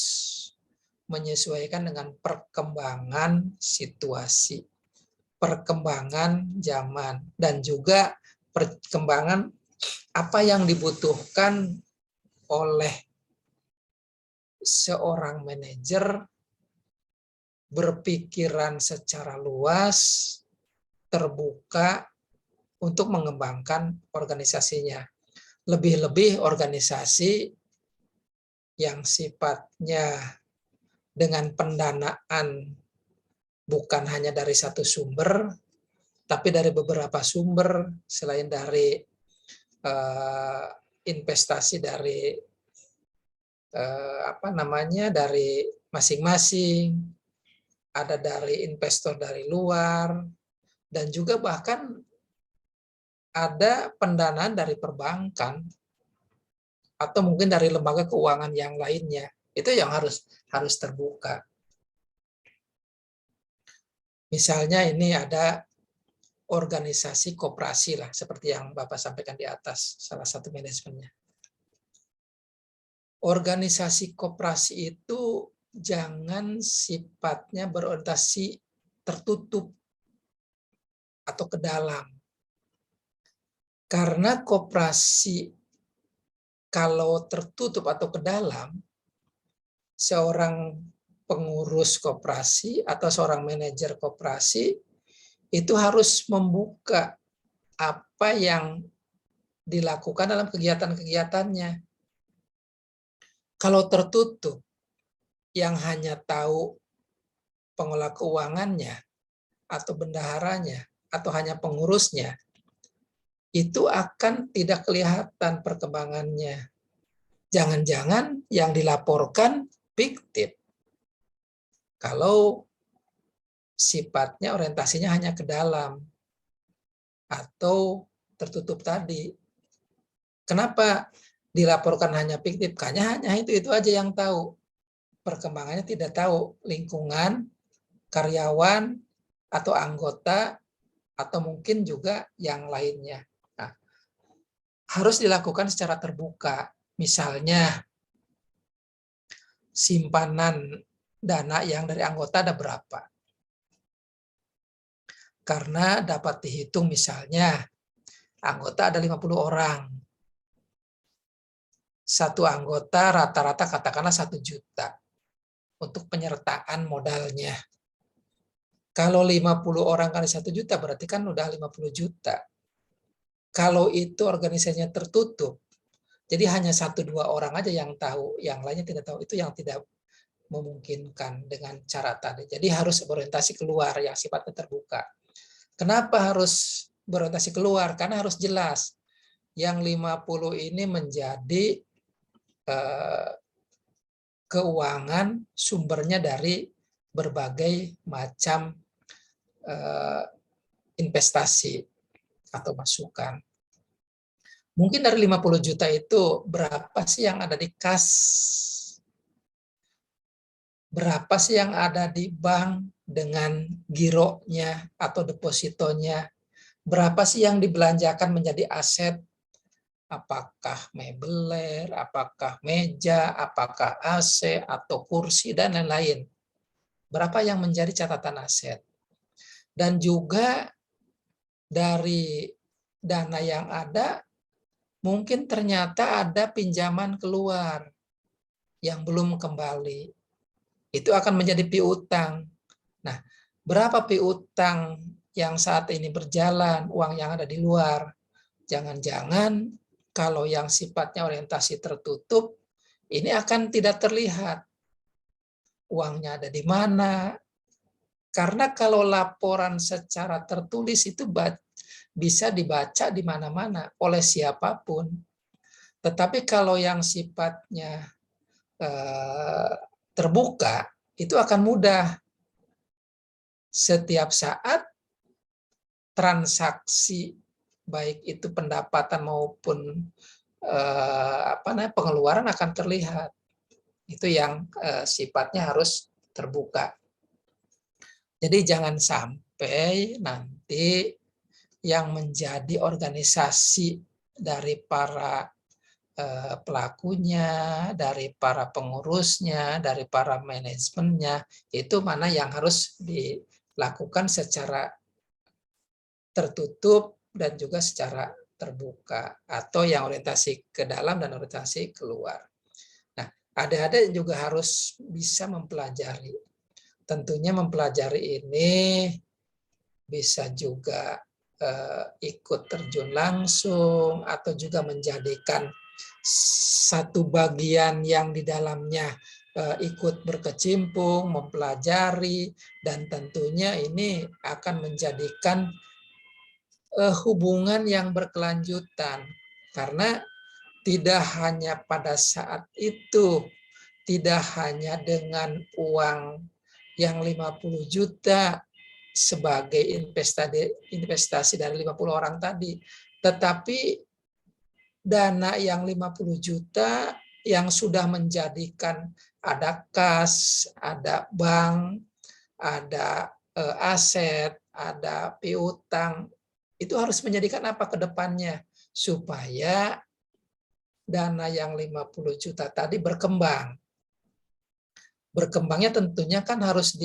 menyesuaikan dengan perkembangan situasi, perkembangan zaman, dan juga perkembangan apa yang dibutuhkan oleh seorang manajer berpikiran secara luas, terbuka untuk mengembangkan organisasinya. Lebih-lebih organisasi yang sifatnya dengan pendanaan bukan hanya dari satu sumber, tapi dari beberapa sumber, selain dari investasi dari dari masing-masing, ada dari investor dari luar, dan juga bahkan ada pendanaan dari perbankan. atau mungkin dari lembaga keuangan yang lainnya. Itu yang harus terbuka. Misalnya ini ada organisasi koperasi lah, seperti yang Bapak sampaikan di atas, salah satu manajemennya. Organisasi koperasi itu jangan sifatnya berorientasi tertutup atau ke dalam. Karena koperasi kalau tertutup atau ke dalam, seorang pengurus koperasi atau seorang manajer koperasi itu harus membuka apa yang dilakukan dalam kegiatan-kegiatannya. Kalau tertutup, yang hanya tahu pengelola keuangannya atau bendaharanya atau hanya pengurusnya, itu akan tidak kelihatan perkembangannya. Jangan-jangan yang dilaporkan fiktif. Kalau sifatnya orientasinya hanya ke dalam atau tertutup tadi. Kenapa dilaporkan hanya fiktif? Hanya itu aja yang tahu. Perkembangannya tidak tahu lingkungan, karyawan, atau anggota, atau mungkin juga yang lainnya. Nah, harus dilakukan secara terbuka. Misalnya, simpanan dana yang dari anggota ada berapa? Karena dapat dihitung misalnya, anggota ada 50 orang. Satu anggota rata-rata katakanlah 1 juta untuk penyertaan modalnya. Kalau 50 orang kali 1 juta berarti kan udah 50 juta. Kalau itu organisasinya tertutup, jadi hanya 1-2 orang aja yang tahu, yang lainnya tidak tahu, itu yang tidak memungkinkan dengan cara tadi. Jadi harus berorientasi keluar yang sifatnya terbuka. Kenapa harus berorientasi keluar? Karena harus jelas. Yang 50 ini menjadi keuangan sumbernya dari berbagai macam investasi atau masukan. Mungkin dari 50 juta itu berapa sih yang ada di kas? Berapa sih yang ada di bank dengan gironya atau depositonya? Berapa sih yang dibelanjakan menjadi aset? Apakah mebeler, apakah meja, apakah AC, atau kursi, dan lain-lain. Berapa yang menjadi catatan aset. Dan juga dari dana yang ada, mungkin ternyata ada pinjaman keluar yang belum kembali. Itu akan menjadi piutang. Nah, berapa piutang yang saat ini berjalan, uang yang ada di luar? Jangan-jangan kalau yang sifatnya orientasi tertutup, ini akan tidak terlihat. Uangnya ada di mana? Karena kalau laporan secara tertulis itu bisa dibaca di mana-mana oleh siapapun. Tetapi kalau yang sifatnya terbuka, itu akan mudah. Setiap saat transaksi baik itu pendapatan maupun pengeluaran akan terlihat. Itu yang sifatnya harus terbuka. Jadi jangan sampai nanti yang menjadi organisasi dari para pelakunya, dari para pengurusnya, dari para manajemennya, itu mana yang harus dilakukan secara tertutup dan juga secara terbuka, atau yang orientasi ke dalam dan orientasi keluar. Nah, adik-adik juga harus bisa mempelajari. Tentunya mempelajari ini bisa juga ikut terjun langsung atau juga menjadikan satu bagian yang di dalamnya ikut berkecimpung, mempelajari, dan tentunya ini akan menjadikan hubungan yang berkelanjutan. Karena tidak hanya pada saat itu, tidak hanya dengan uang yang 50 juta sebagai investasi dari 50 orang tadi, tetapi dana yang 50 juta yang sudah menjadikan ada kas, ada bank, ada aset, ada piutang, itu harus menjadikan apa ke depannya supaya dana yang 50 juta tadi berkembang. Berkembangnya tentunya kan harus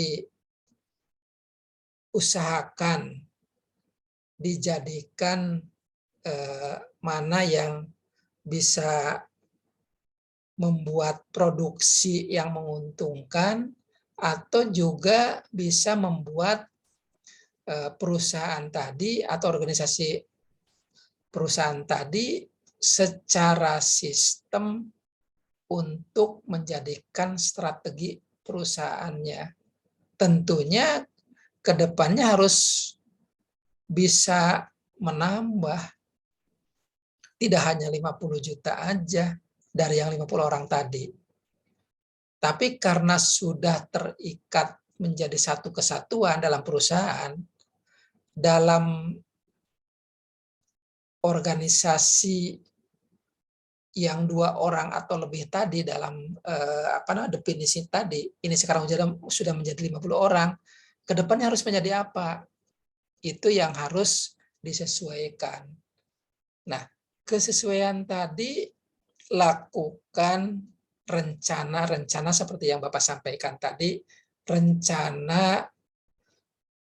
diusahakan, dijadikan mana yang bisa membuat produksi yang menguntungkan atau juga bisa membuat perusahaan tadi atau organisasi perusahaan tadi secara sistem untuk menjadikan strategi perusahaannya. Tentunya ke depannya harus bisa menambah, tidak hanya 50 juta aja dari yang 50 orang tadi. Tapi karena sudah terikat menjadi satu kesatuan dalam perusahaan, dalam organisasi yang 2 orang atau lebih tadi dalam definisi tadi, ini sekarang sudah menjadi 50 orang, ke depannya harus menjadi apa? Itu yang harus disesuaikan. Nah, kesesuaian tadi lakukan rencana seperti yang Bapak sampaikan tadi, rencana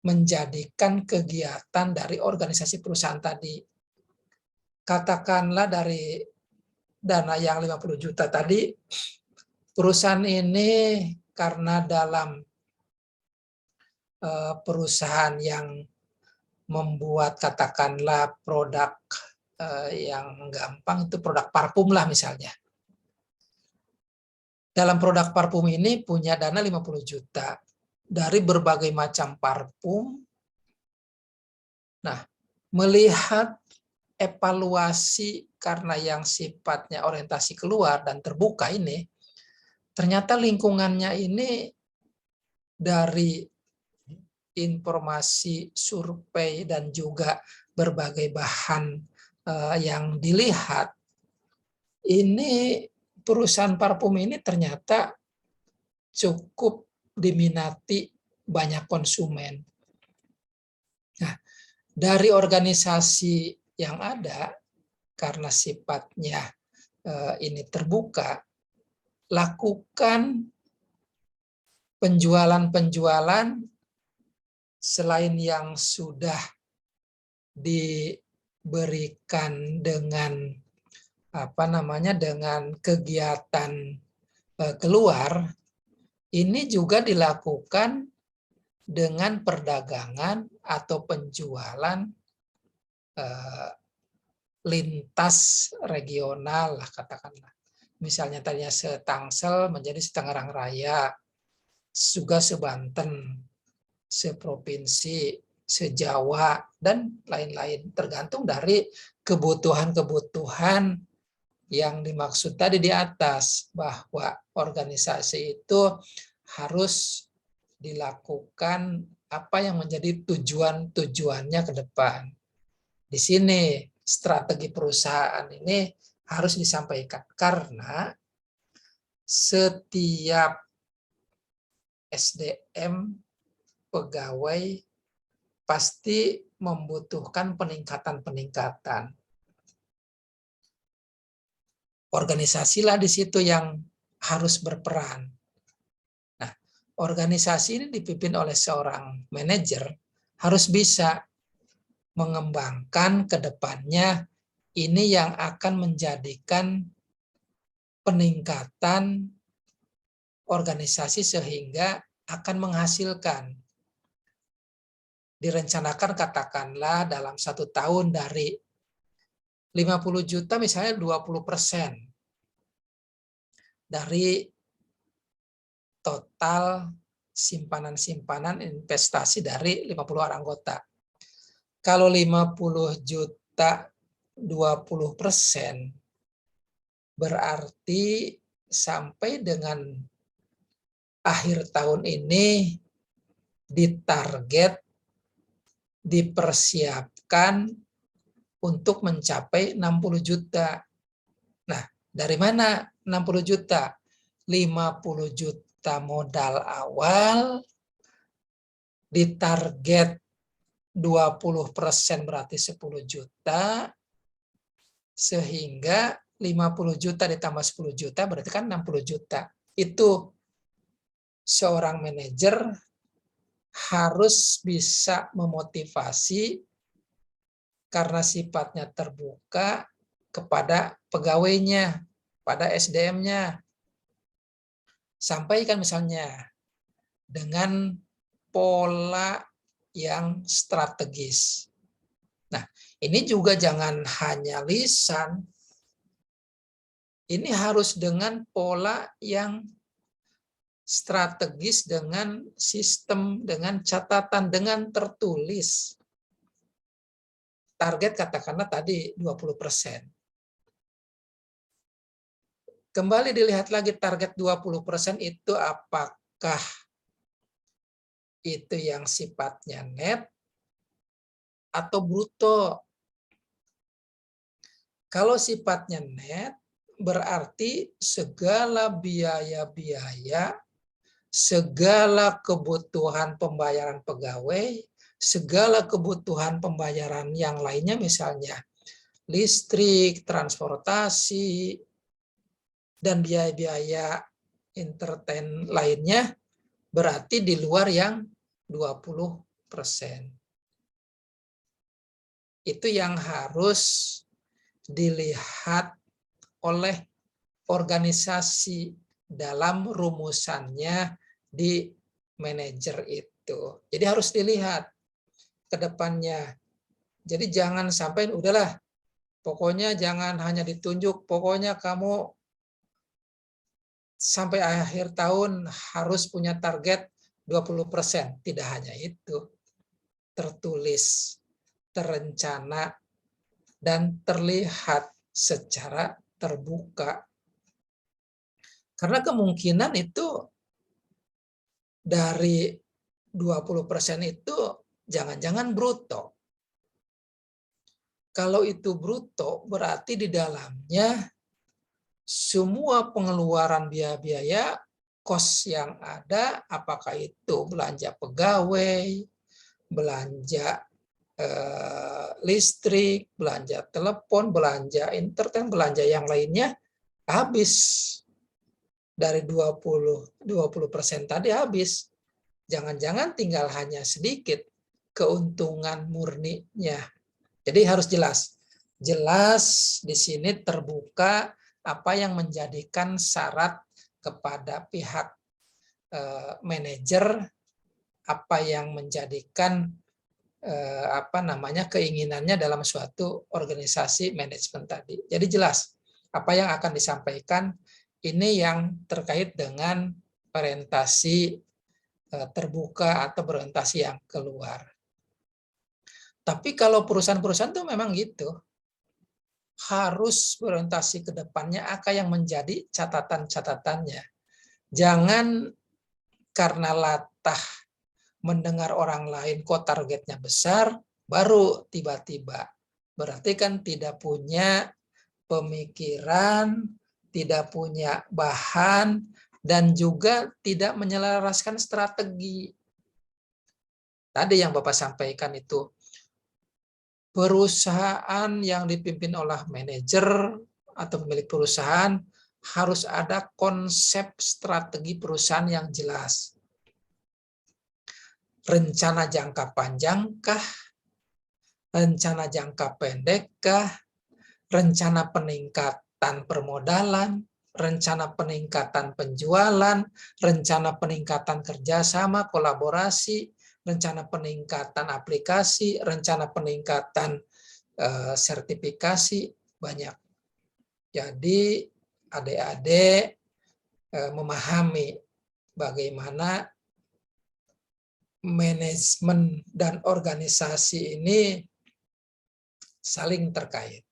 menjadikan kegiatan dari organisasi perusahaan tadi. Katakanlah dari dana yang 50 juta tadi, perusahaan ini karena dalam perusahaan yang membuat katakanlah produk yang gampang itu produk parfum lah misalnya. Dalam produk parfum ini punya dana 50 juta dari berbagai macam parfum. Nah, melihat evaluasi karena yang sifatnya orientasi keluar dan terbuka ini, ternyata lingkungannya ini dari informasi survei dan juga berbagai bahan yang dilihat, ini perusahaan parfum ini ternyata cukup diminati banyak konsumen. Nah, dari organisasi yang ada, karena sifatnya ini terbuka, lakukan penjualan-penjualan selain yang sudah diberikan dengan dengan kegiatan keluar, ini juga dilakukan dengan perdagangan atau penjualan lintas regional lah katakanlah. Misalnya tadinya se-Tangsel menjadi se-Tangerang Raya, juga se-Banten, se-provinsi, se-Jawa, dan lain-lain. Tergantung dari kebutuhan-kebutuhan yang dimaksud tadi di atas, bahwa organisasi itu harus dilakukan apa yang menjadi tujuannya ke depan. Di sini strategi perusahaan ini harus disampaikan karena setiap SDM pegawai pasti membutuhkan peningkatan. Organisasilah di situ yang harus berperan. Nah, organisasi ini dipimpin oleh seorang manajer harus bisa mengembangkan ke depannya ini yang akan menjadikan peningkatan organisasi sehingga akan menghasilkan. Direncanakan katakanlah dalam 1 tahun dari 50 juta misalnya 20% dari total simpanan-simpanan investasi dari 50 orang anggota. Kalau 50 juta 20%, berarti sampai dengan akhir tahun ini ditarget, dipersiapkan untuk mencapai 60 juta. Dari mana 60 juta? 50 juta modal awal, ditarget 20% berarti 10 juta, sehingga 50 juta ditambah 10 juta berarti kan 60 juta. Itu seorang manajer harus bisa memotivasi karena sifatnya terbuka kepada pegawainya, pada SDM-nya. Sampaikan misalnya dengan pola yang strategis. Nah, ini juga jangan hanya lisan. Ini harus dengan pola yang strategis, dengan sistem, dengan catatan, dengan tertulis. Target katakanlah tadi 20%. Kembali dilihat lagi target 20% itu apakah itu yang sifatnya net atau bruto. Kalau sifatnya net, berarti segala biaya-biaya, segala kebutuhan pembayaran pegawai, segala kebutuhan pembayaran yang lainnya misalnya listrik, transportasi, dan biaya-biaya entertain lainnya berarti di luar yang 20%. Itu yang harus dilihat oleh organisasi dalam rumusannya di manajer itu. Jadi harus dilihat ke depannya. Jadi jangan sampai udahlah, pokoknya jangan hanya ditunjuk, pokoknya kamu sampai akhir tahun harus punya target 20%. Tidak hanya itu. Tertulis, terencana, dan terlihat secara terbuka. Karena kemungkinan itu dari 20% itu jangan-jangan bruto. Kalau itu bruto berarti di dalamnya semua pengeluaran biaya-biaya kos yang ada, apakah itu belanja pegawai, belanja listrik, belanja telepon, belanja internet, belanja yang lainnya habis. Dari 20% tadi habis. Jangan-jangan tinggal hanya sedikit keuntungan murninya. Jadi harus jelas. Jelas di sini terbuka apa yang menjadikan syarat kepada pihak manajer, apa yang menjadikan keinginannya dalam suatu organisasi manajemen tadi. Jadi jelas apa yang akan disampaikan ini yang terkait dengan orientasi terbuka atau berorientasi yang keluar. Tapi kalau perusahaan-perusahaan itu memang gitu. Harus berorientasi ke depannya apa yang menjadi catatan-catatannya. Jangan karena latah mendengar orang lain kok targetnya besar, baru tiba-tiba. Berarti kan tidak punya pemikiran, tidak punya bahan, dan juga tidak menyelaraskan strategi. Tadi yang Bapak sampaikan itu, perusahaan yang dipimpin oleh manajer atau pemilik perusahaan harus ada konsep strategi perusahaan yang jelas. Rencana jangka panjangkah? Rencana jangka pendekkah? Rencana peningkatan permodalan? Rencana peningkatan penjualan? Rencana peningkatan kerjasama, kolaborasi? Rencana peningkatan aplikasi? Rencana peningkatan sertifikasi? Banyak. Jadi adik-adik memahami bagaimana manajemen dan organisasi ini saling terkait.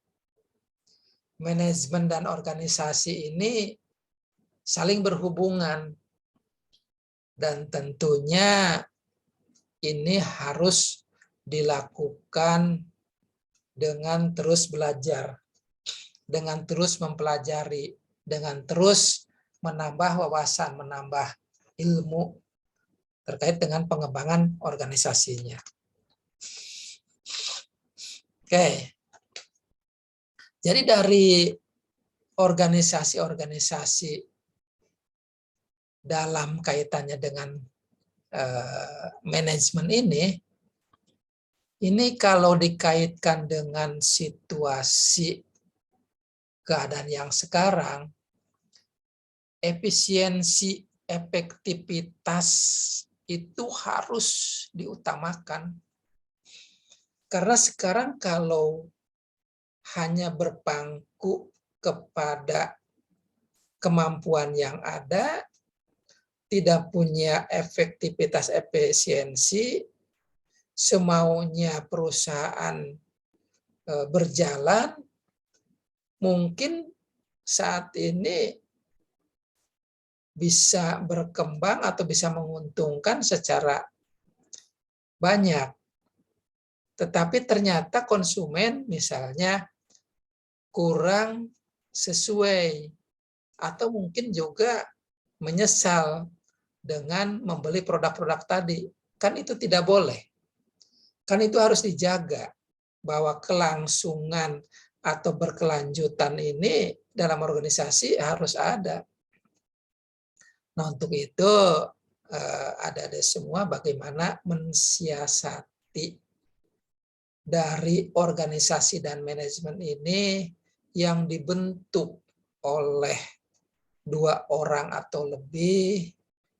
Manajemen dan organisasi ini saling berhubungan. Dan tentunya ini harus dilakukan dengan terus belajar. dengan terus mempelajari, dengan terus menambah wawasan, menambah ilmu terkait dengan pengembangan organisasinya. Oke. Jadi dari organisasi-organisasi dalam kaitannya dengan manajemen ini kalau dikaitkan dengan situasi keadaan yang sekarang, efisiensi, efektivitas itu harus diutamakan. Karena sekarang kalau hanya berpangku kepada kemampuan yang ada, tidak punya efektivitas efisiensi, semaunya perusahaan berjalan, mungkin saat ini bisa berkembang atau bisa menguntungkan secara banyak. Tetapi ternyata konsumen misalnya kurang sesuai atau mungkin juga menyesal dengan membeli produk-produk tadi. Kan itu tidak boleh. Kan itu harus dijaga bahwa kelangsungan atau berkelanjutan ini dalam organisasi harus ada. Nah, untuk itu ada semua bagaimana mensiasati dari organisasi dan manajemen ini yang dibentuk oleh 2 orang atau lebih,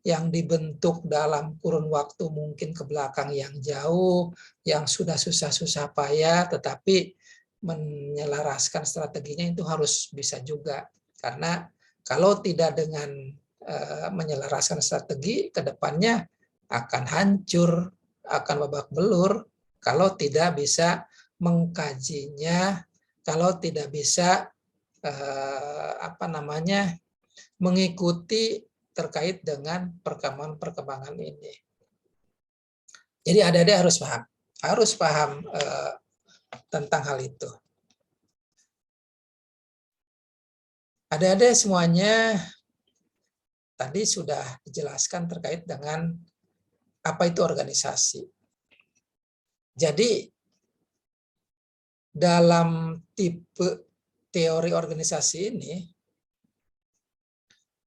yang dibentuk dalam kurun waktu mungkin ke belakang yang jauh, yang sudah susah-susah payah, tetapi menyelaraskan strateginya itu harus bisa juga. Karena kalau tidak dengan menyelaraskan strategi, ke depannya akan hancur, akan babak belur, kalau tidak bisa mengkajinya, kalau tidak bisa mengikuti terkait dengan perkembangan ini. Jadi adik-adik harus paham tentang hal itu. Adik-adik semuanya tadi sudah dijelaskan terkait dengan apa itu organisasi. Jadi dalam tipe teori organisasi ini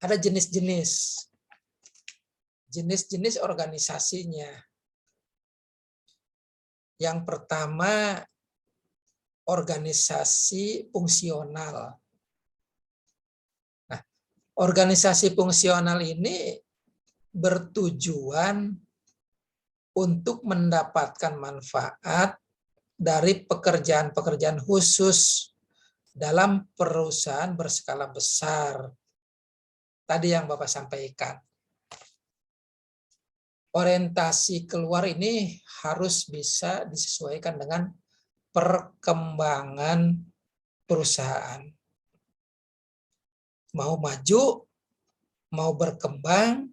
ada jenis-jenis organisasinya. Yang pertama, organisasi fungsional. Nah, organisasi fungsional ini bertujuan untuk mendapatkan manfaat dari pekerjaan-pekerjaan khusus dalam perusahaan berskala besar. Tadi yang Bapak sampaikan. Orientasi keluar ini harus bisa disesuaikan dengan perkembangan perusahaan. Mau maju, mau berkembang,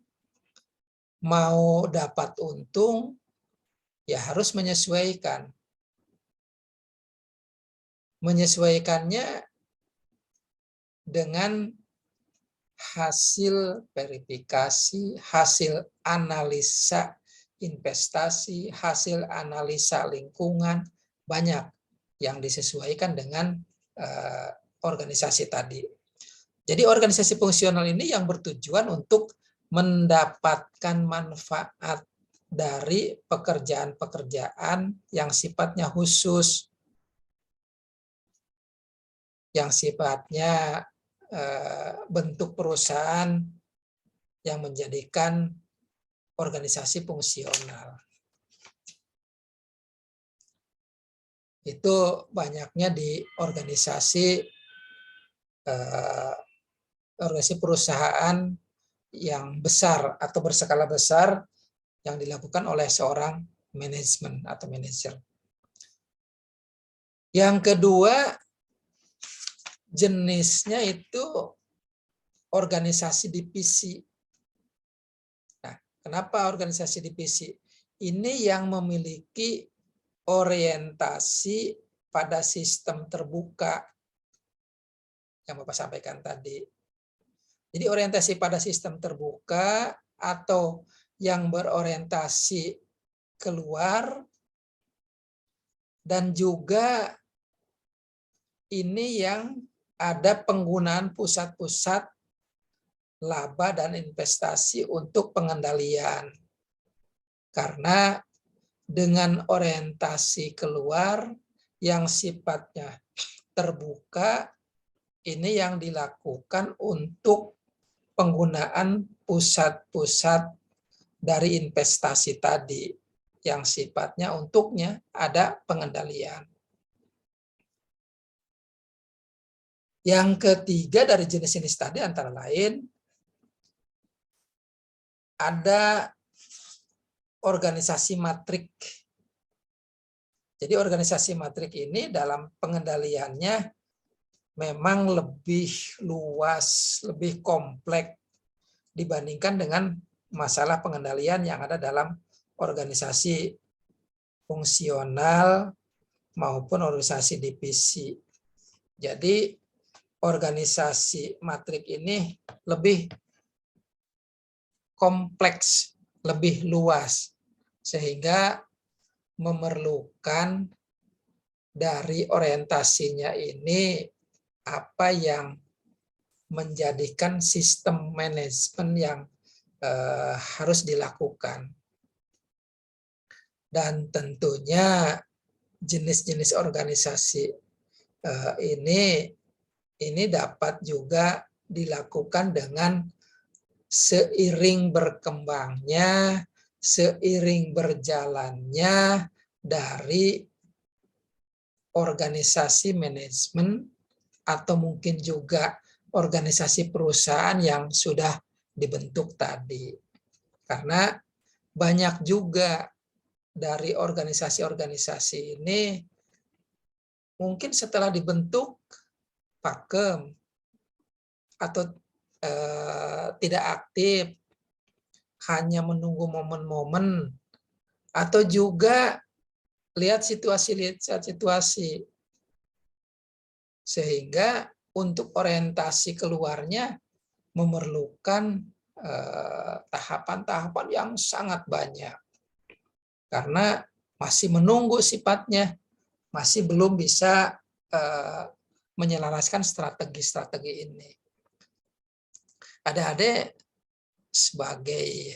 mau dapat untung, ya harus menyesuaikan. Menyesuaikannya dengan hasil verifikasi, hasil analisa investasi, hasil analisa lingkungan, banyak yang disesuaikan dengan organisasi tadi. Jadi organisasi fungsional ini yang bertujuan untuk mendapatkan manfaat dari pekerjaan-pekerjaan yang sifatnya khusus, yang sifatnya bentuk perusahaan yang menjadikan organisasi fungsional. Itu banyaknya di organisasi perusahaan yang besar atau berskala besar yang dilakukan oleh seorang manajemen atau manajer. Yang kedua, jenisnya itu organisasi divisi. Nah, kenapa organisasi divisi? Ini yang memiliki orientasi pada sistem terbuka. yang Bapak sampaikan tadi. Jadi orientasi pada sistem terbuka atau yang berorientasi keluar, dan juga ini yang ada penggunaan pusat-pusat laba dan investasi untuk pengendalian. Karena dengan orientasi keluar yang sifatnya terbuka, ini yang dilakukan untuk penggunaan pusat-pusat dari investasi tadi, yang sifatnya untuknya ada pengendalian. Yang ketiga dari jenis-jenis tadi antara lain ada organisasi matrik. Jadi organisasi matrik ini dalam pengendaliannya memang lebih luas, lebih kompleks dibandingkan dengan masalah pengendalian yang ada dalam organisasi fungsional maupun organisasi divisi. Jadi organisasi matrik ini lebih kompleks, lebih luas, sehingga memerlukan dari orientasinya ini apa yang menjadikan sistem manajemen yang harus dilakukan. Dan tentunya jenis-jenis organisasi ini dapat juga dilakukan dengan seiring berkembangnya, seiring berjalannya dari organisasi manajemen atau mungkin juga organisasi perusahaan yang sudah dibentuk tadi. Karena banyak juga dari organisasi-organisasi ini mungkin setelah dibentuk vakum atau tidak aktif, hanya menunggu momen-momen, atau juga lihat situasi, sehingga untuk orientasi keluarnya memerlukan tahapan-tahapan yang sangat banyak, karena masih menunggu sifatnya, masih belum bisa menyelaraskan strategi-strategi ini. Adik-adik sebagai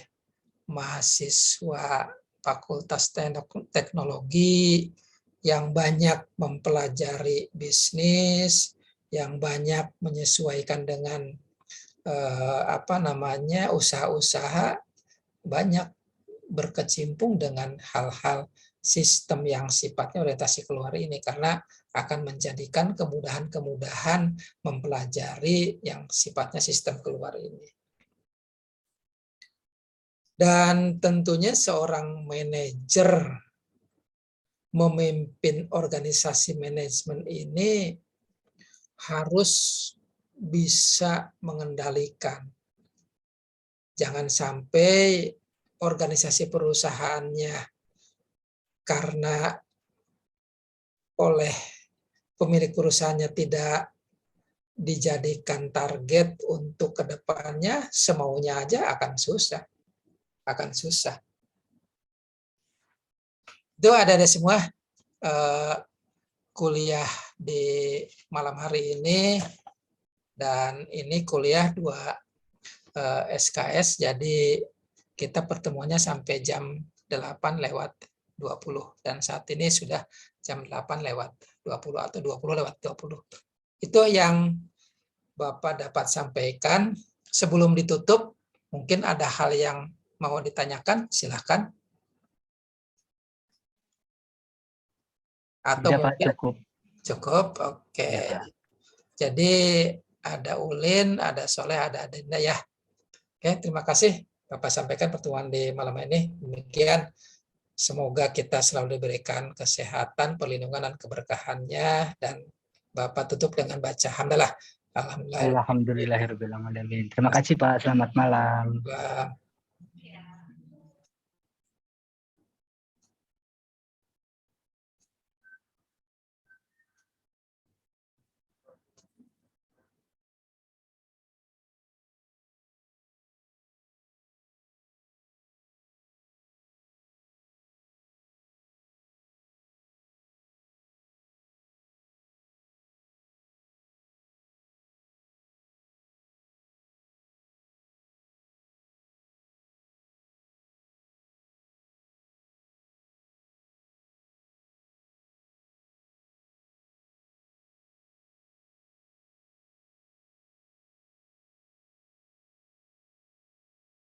mahasiswa Fakultas Teknologi yang banyak mempelajari bisnis, yang banyak menyesuaikan dengan usaha-usaha, banyak berkecimpung dengan hal-hal sistem yang sifatnya orientasi keluar ini, karena akan menjadikan kemudahan-kemudahan mempelajari yang sifatnya sistem keluar ini. Dan tentunya seorang manajer memimpin organisasi manajemen ini harus bisa mengendalikan. Jangan sampai organisasi perusahaannya karena oleh pemilik perusahaannya tidak dijadikan target untuk kedepannya, semaunya aja akan susah. Itu ada semua kuliah di malam hari ini, dan ini kuliah 2 SKS, jadi kita pertemuannya sampai jam 8:20, dan saat ini sudah jam 8:20 atau 20:20. Itu yang Bapak dapat sampaikan. Sebelum ditutup, mungkin ada hal yang mau ditanyakan, silakan. Atau Tidak, Pak, mungkin cukup, oke. Ya, Jadi ada Ulin, ada Soleh, ada Adinda ya. Oke, terima kasih Bapak sampaikan pertemuan di malam ini. Demikian, semoga kita selalu diberikan kesehatan, perlindungan, dan keberkahannya. Dan Bapak tutup dengan baca hamdalah. Alhamdulillah. Alhamdulillahirrahmanirrahim. Terima kasih, Pak. Selamat malam.